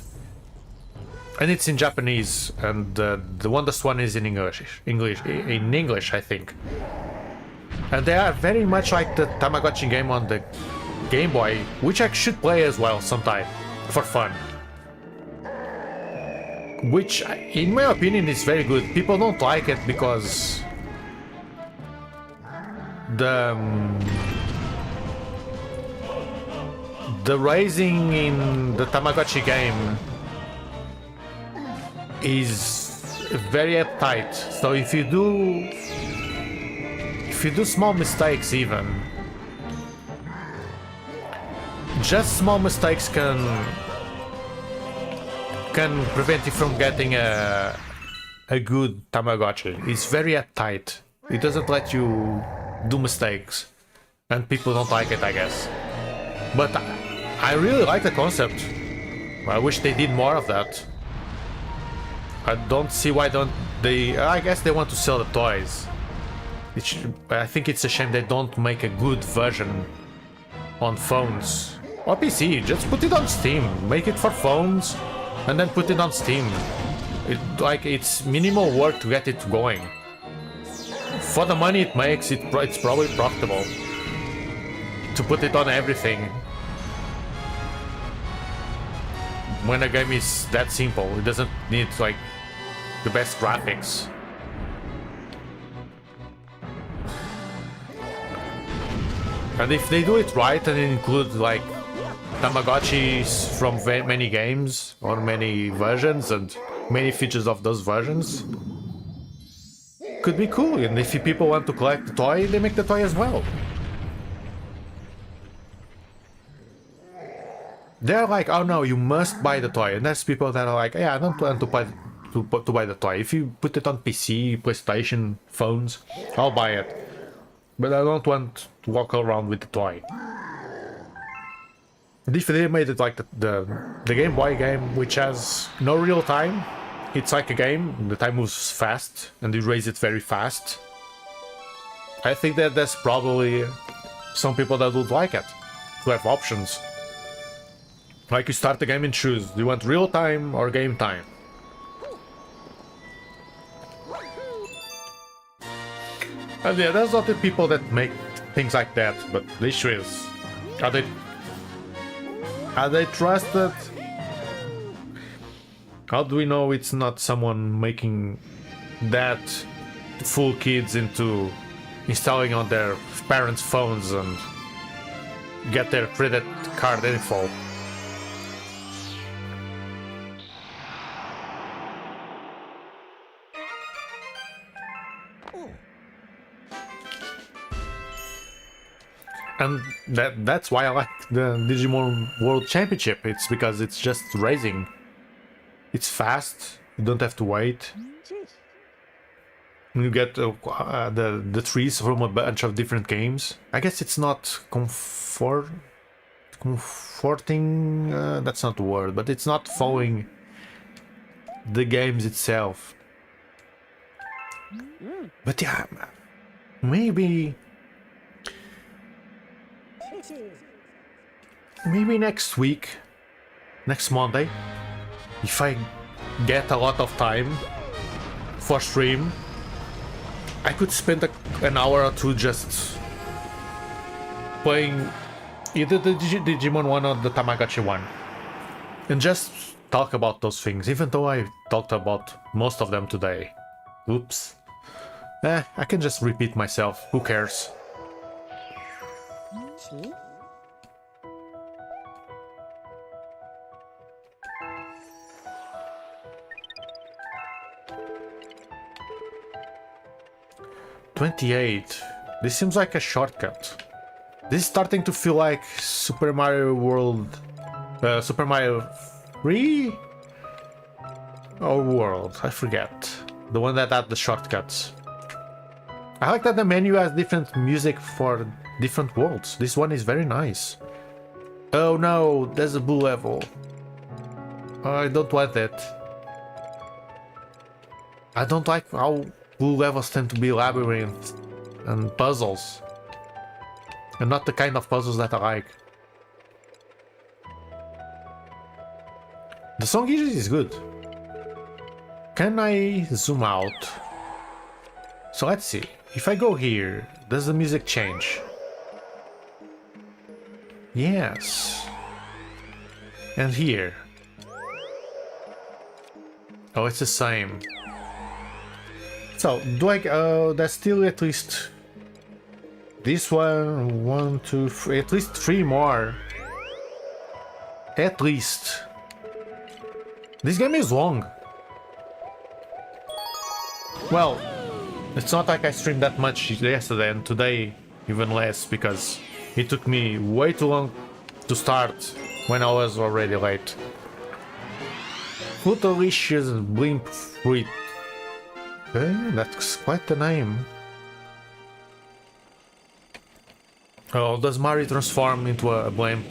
And it's in Japanese, and the Wonder Swan is in English, I think. And they are very much like the Tamagotchi game on the Game Boy, which I should play as well sometime, for fun. Which, in my opinion, is very good. People don't like it because the raising in the Tamagotchi game is very uptight. So if you do small mistakes, even just small mistakes can prevent you from getting a good Tamagotchi. It's very uptight. It doesn't let you do mistakes, and people don't like it, I guess. But I really like the concept. I wish they did more of that. I don't see why don't they. I guess they want to sell the toys. I think it's a shame they don't make a good version on phones or PC. Just put it on Steam. Make it for phones and then put it on Steam. It's minimal work to get it going. For the money it makes, it's probably profitable to put it on everything. When a game is that simple, it doesn't need like the best graphics. And if they do it right and include like Tamagotchis from many games or many versions and many features of those versions, could be cool. And if people want to collect the toy, they make the toy as well. They're like, oh no, you must buy the toy. And there's people that are like, yeah, I don't want to buy the toy. If you put it on PC, PlayStation, phones, I'll buy it. But I don't want to walk around with the toy. And if they made it like the Game Boy game, which has no real time, it's like a game, the time moves fast, and you raise it very fast. I think that there's probably some people that would like it, to have options. Like you start the game and choose, do you want real time or game time? And yeah, there's other people that make things like that, but the issue is, are they trusted? How do we know it's not someone making that fool kids into installing on their parents' phones and get their credit card info? And that's why I like the Digimon World Championship. It's because it's just racing. It's fast, you don't have to wait. You get the trees from a bunch of different games. I guess it's not comforting, that's not the word, but it's not following the games itself. But yeah, maybe next week, next Monday, if I get a lot of time for stream, I could spend an hour or two just playing either the Digimon one or the Tamagotchi one, and just talk about those things, even though I talked about most of them today. Oops. I can just repeat myself, who cares? $28. This seems like a shortcut. This is starting to feel like Super Mario World... Super Mario 3? Or World, I forget. The one that had the shortcuts. I like that the menu has different music for different worlds. This one is very nice. Oh no, there's a blue level. I don't want it. I don't like how blue levels tend to be labyrinths and puzzles. And not the kind of puzzles that I like. The song usually is good. Can I zoom out? So let's see. If I go here, does the music change? Yes. And here. Oh, it's the same. So, do I... there's still at least this one, 1, 2, 3, at least 3 more. At least. This game is long. Well, it's not like I streamed that much yesterday, and today even less, because it took me way too long to start when I was already late. Fruitalicious Blimp Fruit. Okay, that's quite the name. Oh, does Mario transform into a blimp?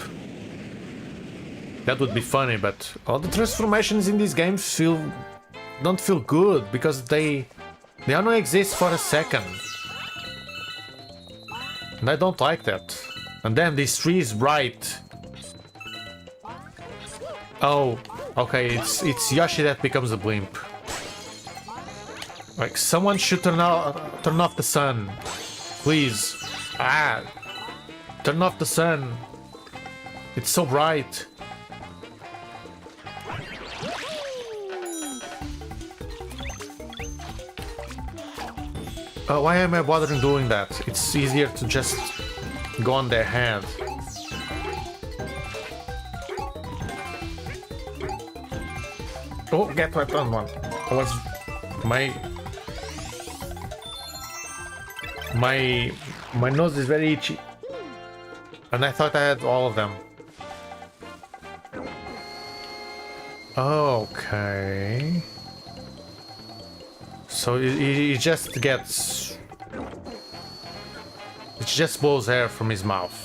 That would be funny, but all the transformations in these games don't feel good, because they only exist for a second. And I don't like that. And then this tree is bright. Oh, okay, it's Yoshi that becomes a blimp. Like, someone should turn off the sun. Please. Ah! Turn off the sun. It's so bright. Why am I bothering doing that? It's easier to just go on their head. Oh, get wiped on one. I was... My nose is very itchy. And I thought I had all of them. Okay. So it just gets... It just blows air from his mouth.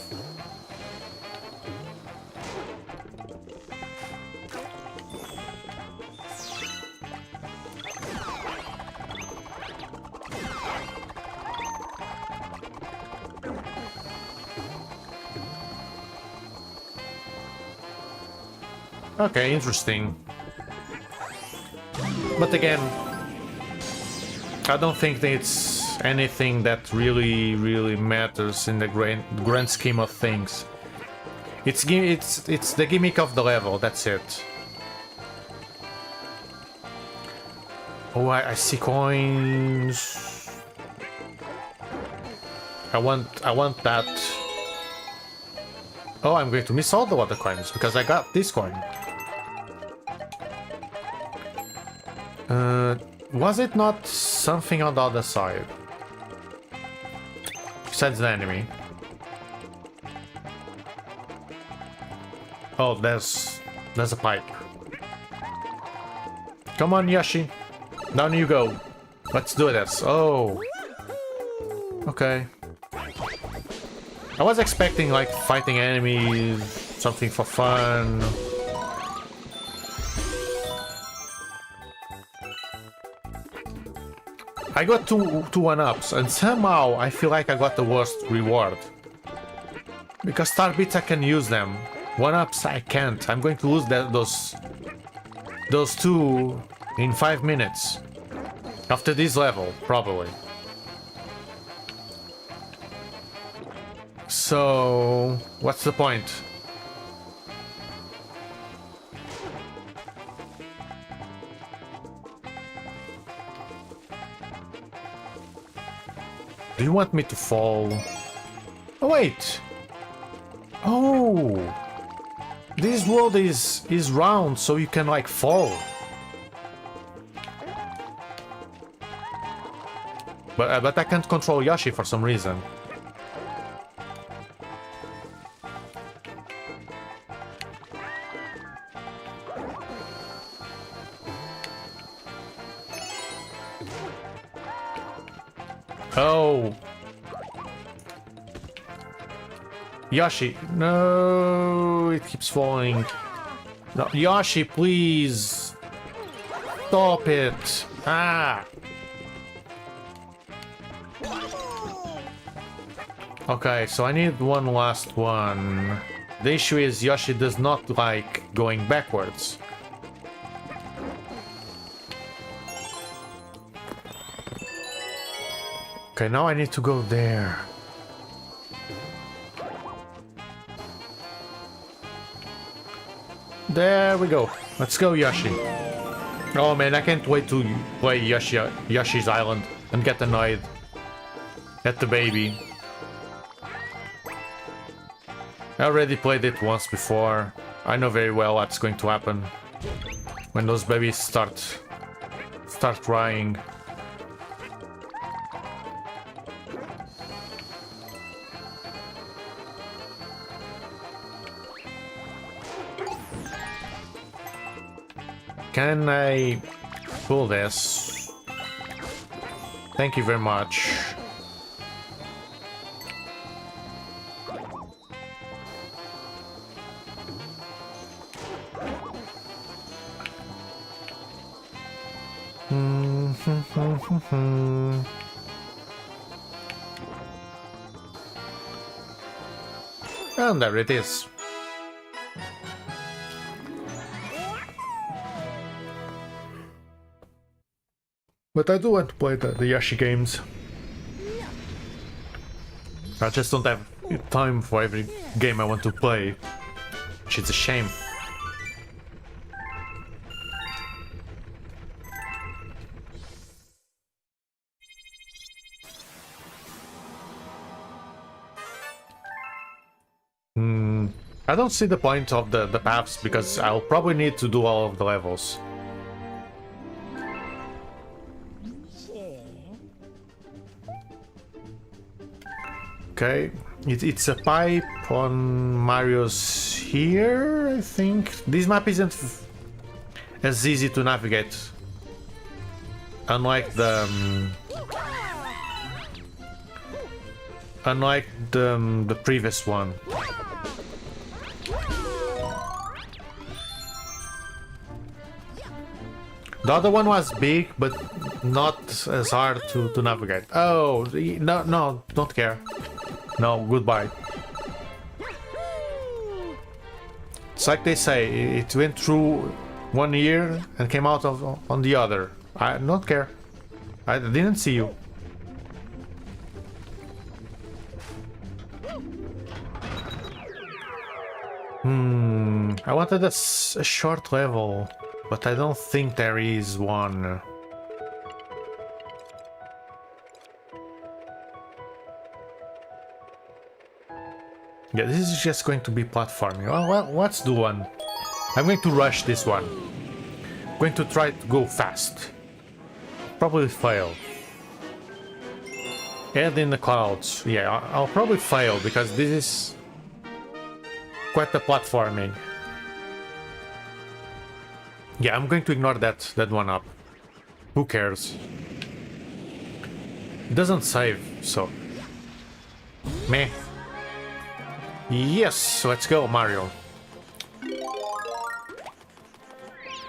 Okay, interesting. But again, I don't think that it's anything that really matters in the grand scheme of things. It's the gimmick of the level, that's it. Oh, I see coins. I want that. Oh, I'm going to miss all the other coins because I got this coin. Was it not something on the other side? Besides the enemy. Oh, there's a pipe. Come on, Yoshi. Down you go. Let's do this. Oh. Okay. I was expecting like fighting enemies, something for fun. I got two 1-ups, and somehow I feel like I got the worst reward. Because star bits I can use them. 1-ups I can't. I'm going to lose those two in 5 minutes. After this level, probably. So, what's the point? Do you want me to fall? Oh, wait! Oh! This world is round, so you can, like, fall. But I can't control Yoshi for some reason. Oh! Yoshi, no! It keeps falling. No, Yoshi, please! Stop it! Ah! Okay, so I need one last one. The issue is Yoshi does not like going backwards. Okay, now I need to go there. There we go. Let's go, Yoshi. Oh man, I can't wait to play Yoshi's Island and get annoyed at the baby. I already played it once before. I know very well what's going to happen when those babies start crying. Can I pull this? Thank you very much. And there it is. But I do want to play the Yoshi games. I just don't have time for every game I want to play, which is a shame. I don't see the point of the paths because I'll probably need to do all of the levels. Okay, it's a pipe on Mario's here, I think. This map isn't as easy to navigate. Unlike the previous one. The other one was big, but not as hard to navigate. Oh, no, don't care. No, goodbye. It's like they say, it went through one ear and came out on the other. I don't care. I didn't see you. I wanted a short level, but I don't think there is one. Yeah, this is just going to be platforming. Well, let's do one. I'm going to rush this one. I'm going to try to go fast. Probably fail. Head in the clouds. Yeah, I'll probably fail because this is quite the platforming. Yeah, I'm going to ignore that one up. Who cares? It doesn't save, so... Meh. Yes, let's go, Mario.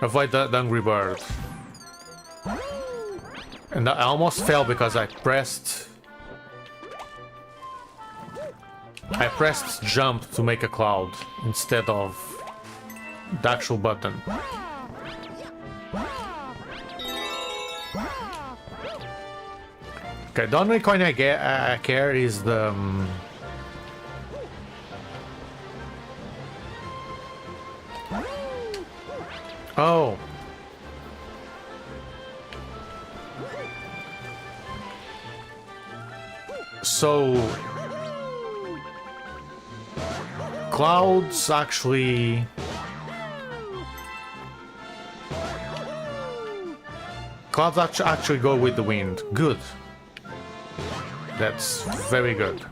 Avoid the Angry Bird. And I almost fell because I pressed jump to make a cloud instead of the actual button. Okay, the only coin I care is the... Oh. So... Clouds actually... Clouds actually go with the wind. Good. That's very good.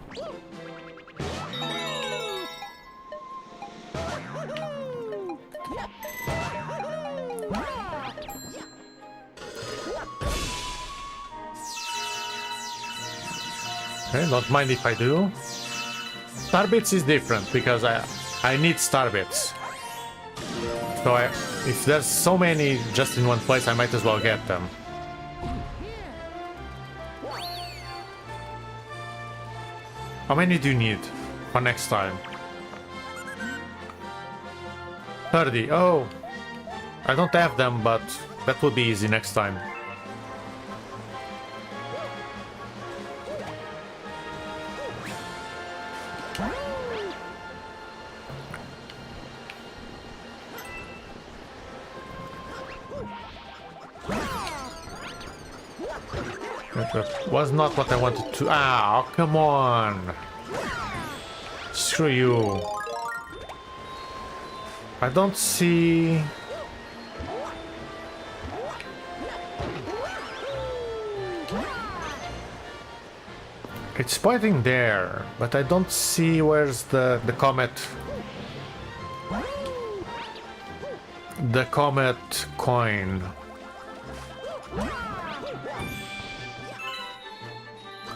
Okay, don't mind if I do. Starbits is different because I need starbits. So if there's so many just in one place, I might as well get them. How many do you need for next time? 30. Oh, I don't have them, but that will be easy next time. That was not what I wanted to... Ah, come on! Screw you. I don't see... It's pointing there, but I don't see where's the comet. The comet coin.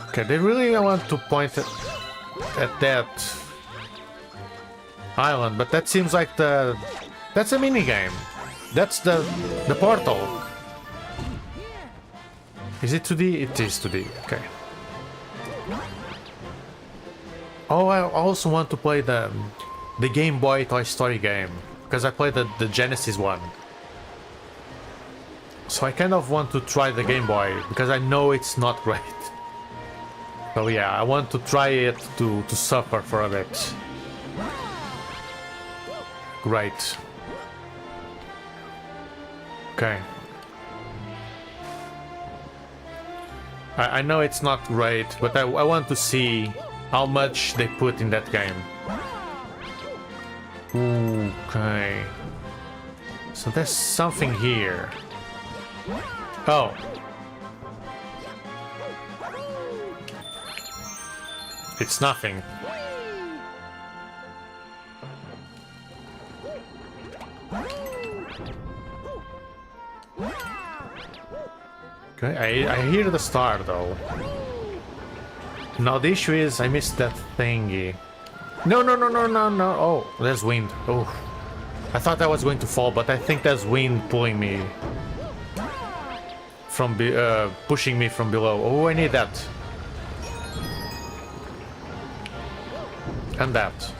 Okay, they really want to point at that island, but that seems like that's a mini game. That's the portal. Is it 2D? It is 2D. Okay. Oh, I also want to play the Game Boy Toy Story game, because I played the Genesis one. So I kind of want to try the Game Boy, because I know it's not great. So yeah, I want to try it to suffer for a bit. Great. Okay. I know it's not great, but I want to see how much they put in that game. Okay. So there's something here. Oh. It's nothing. Okay, I hear the star though. Now the issue is I missed that thingy. No. Oh, there's wind. Oh. I thought I was going to fall, but I think there's wind pulling me from pushing me from below. Oh, I need that. And that.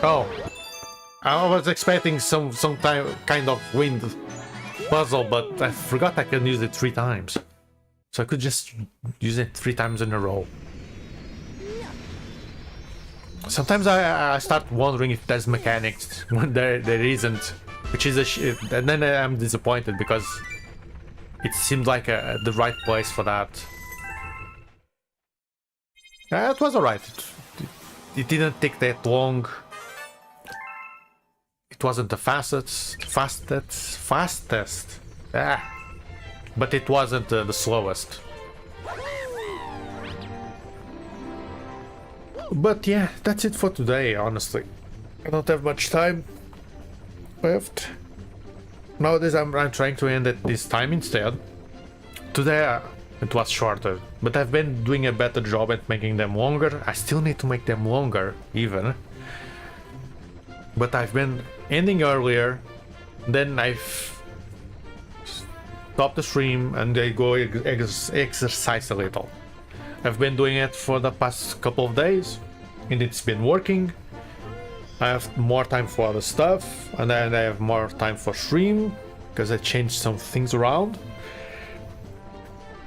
Oh, I was expecting some kind of wind puzzle, but I forgot I can use it 3 times. So I could just use it 3 times in a row. Sometimes I start wondering if there's mechanics when there isn't, which is a shit, and then I'm disappointed because it seemed like the right place for that. It was alright. It didn't take that long. It wasn't the fastest. But it wasn't the slowest. But yeah, that's it for today, honestly. I don't have much time left. Nowadays I'm trying to end at this time instead. Today it was shorter, but I've been doing a better job at making them longer. I still need to make them longer, even. But I've been ending earlier, then I've stopped the stream and I go exercise a little. I've been doing it for the past couple of days and it's been working. I have more time for other stuff and then I have more time for stream because I changed some things around.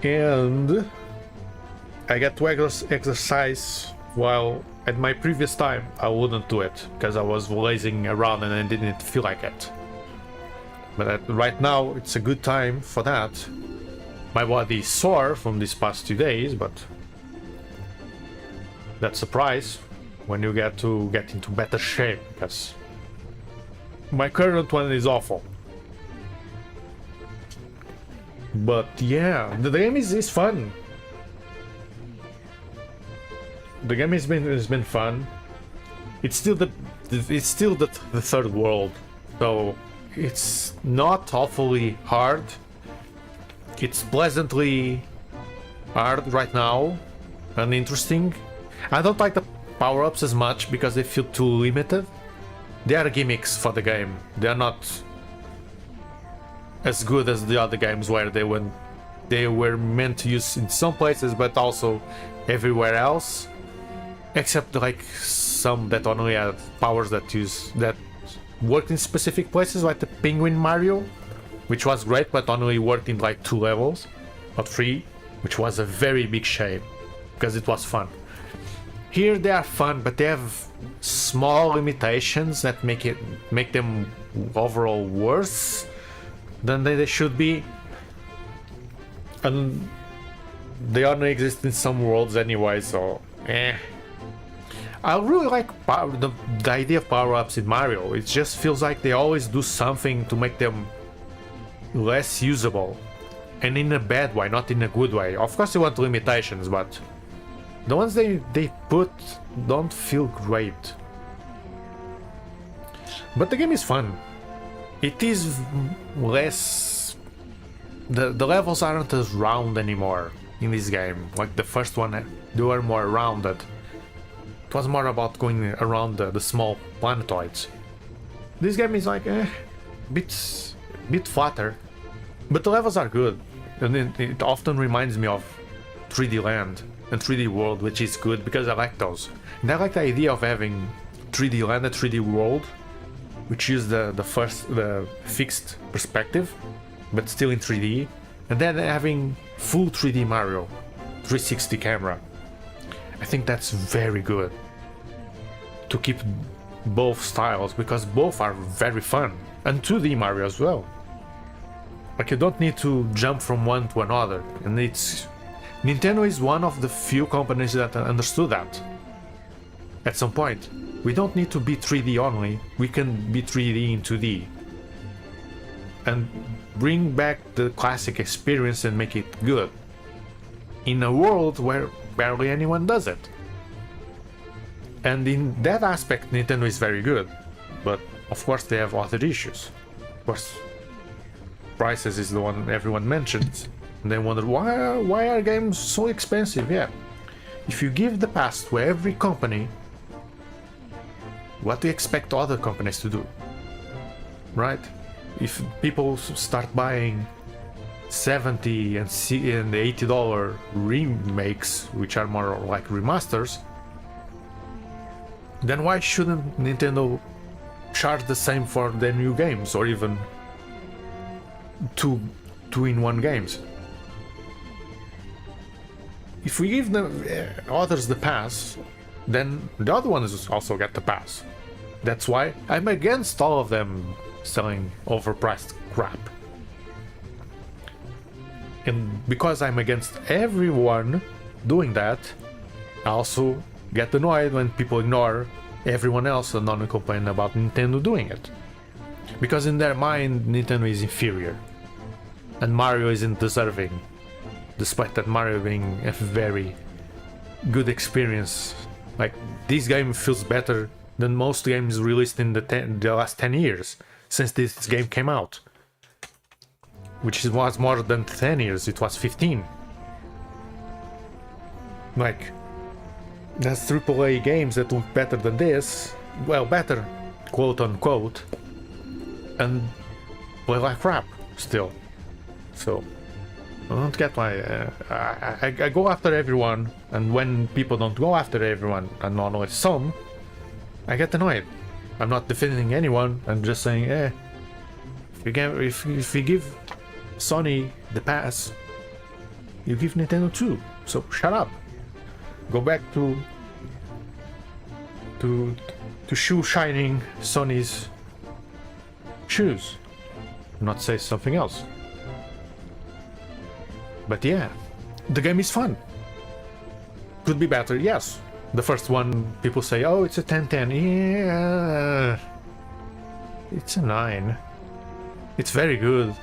And I get to exercise while at my previous time I wouldn't do it because I was lazing around and I didn't feel like it. But right now it's a good time for that. My body is sore from these past 2 days, but that's a price when you get into better shape, because my current one is awful. But yeah, the game is fun. The game has been fun. It's still the third world, so it's not awfully hard. It's pleasantly hard right now and interesting. I don't like the power-ups as much because they feel too limited. They are gimmicks for the game. They are not as good as the other games where they were meant to use in some places but also everywhere else, except like some that only have powers that worked in specific places, like the Penguin Mario, which was great but only worked in like 2 levels or 3, which was a very big shame because it was fun. Here they are fun, but they have small limitations that make them overall worse than they should be, and they only exist in some worlds anyway, so I really like the idea of power-ups in Mario. It just feels like they always do something to make them less usable, and in a bad way, not in a good way. Of course you want limitations, but the ones they put don't feel great. But the game is fun. It is less... The levels aren't as round anymore in this game. Like the first one, they were more rounded. It was more about going around the small planetoids. This game is like bit flatter, but the levels are good, and it often reminds me of 3D Land and 3D World, which is good because I like those. And I like the idea of having 3D Land and 3D World, which is the fixed perspective, but still in 3D, and then having full 3D Mario, 360 camera. I think that's very good to keep both styles, because both are very fun, and 2D Mario as well. Like, you don't need to jump from one to another, and Nintendo is one of the few companies that understood that. At some point, we don't need to be 3D only, we can be 3D in 2D. And bring back the classic experience and make it good. In a world where barely anyone does it. And in that aspect, Nintendo is very good. But of course they have other issues. Of course, prices is the one everyone mentions. And they wonder, why are games so expensive? Yeah. If you give the pass to every company, what do you expect other companies to do? Right? If people start buying $70 and $80 remakes, which are more like remasters, then why shouldn't Nintendo charge the same for their new games, or even two-in-one games? If we give the others the pass, then the other ones also get the pass. That's why I'm against all of them selling overpriced crap. And because I'm against everyone doing that, I also get annoyed when people ignore everyone else and only complain about Nintendo doing it. Because in their mind, Nintendo is inferior. And Mario isn't deserving. Despite that Mario being a very good experience. Like, this game feels better than most games released in the last 10 years. Since this game came out. Which was more than 10 years, it was 15. Like, there's AAA games that look better than this. Well, better, quote unquote. And play like crap, still. So, I don't get why. I go after everyone, and when people don't go after everyone, and not only some, I get annoyed. I'm not defending anyone, I'm just saying, if you give Sony the pass, you give Nintendo too. So shut up. Go back to shoe shining Sony's shoes. Not say something else. But yeah, the game is fun. Could be better, yes. The first one, people say, oh, it's a 10/10. Yeah, it's a 9. It's very good.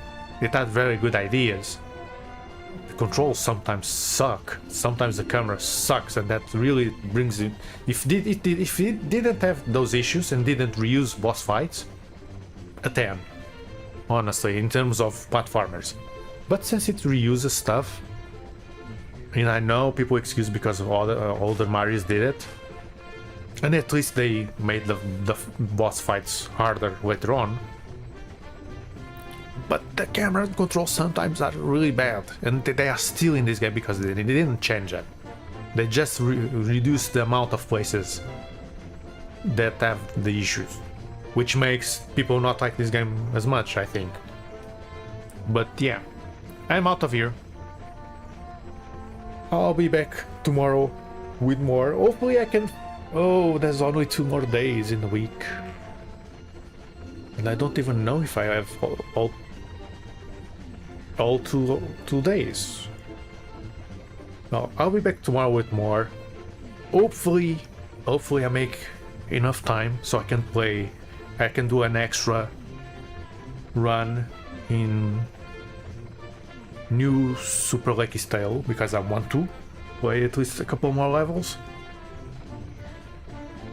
It had very good ideas. The controls sometimes suck. Sometimes the camera sucks, and that really brings it. If it didn't have those issues and didn't reuse boss fights, a 10. Honestly, in terms of platformers. But since it reuses stuff, and I know people excuse because of all the older Marios did it, and at least they made the boss fights harder later on. But the camera controls sometimes are really bad, and they are still in this game because they didn't change it. They just reduced the amount of places that have the issues, which makes people not like this game as much, I think. But yeah, I'm out of here. I'll be back tomorrow with more. Hopefully I can Oh, there's only 2 more days in the week. And I don't even know if I have all two days. Well, I'll be back tomorrow with more. Hopefully I make enough time so I can do an extra run in new Super Lucky style, because I want to play at least a couple more levels.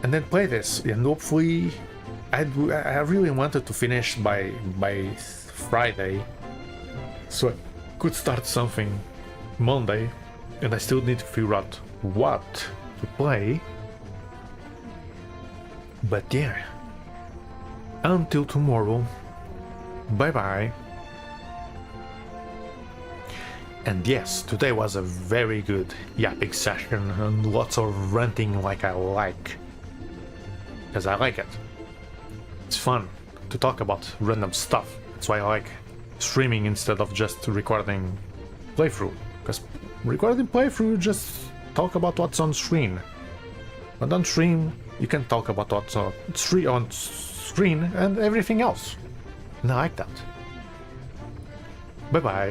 And then play this, and hopefully I really wanted to finish by Friday, so I could start something Monday, and I still need to figure out what to play. But yeah, until tomorrow, bye bye. And yes, today was a very good yapping session and lots of ranting like I like. Because I like it. It's fun to talk about random stuff. That's why I like streaming instead of just recording playthrough. Because recording playthrough, you just talk about what's on screen. And on stream, you can talk about what's on screen and everything else. And I like that. Bye bye.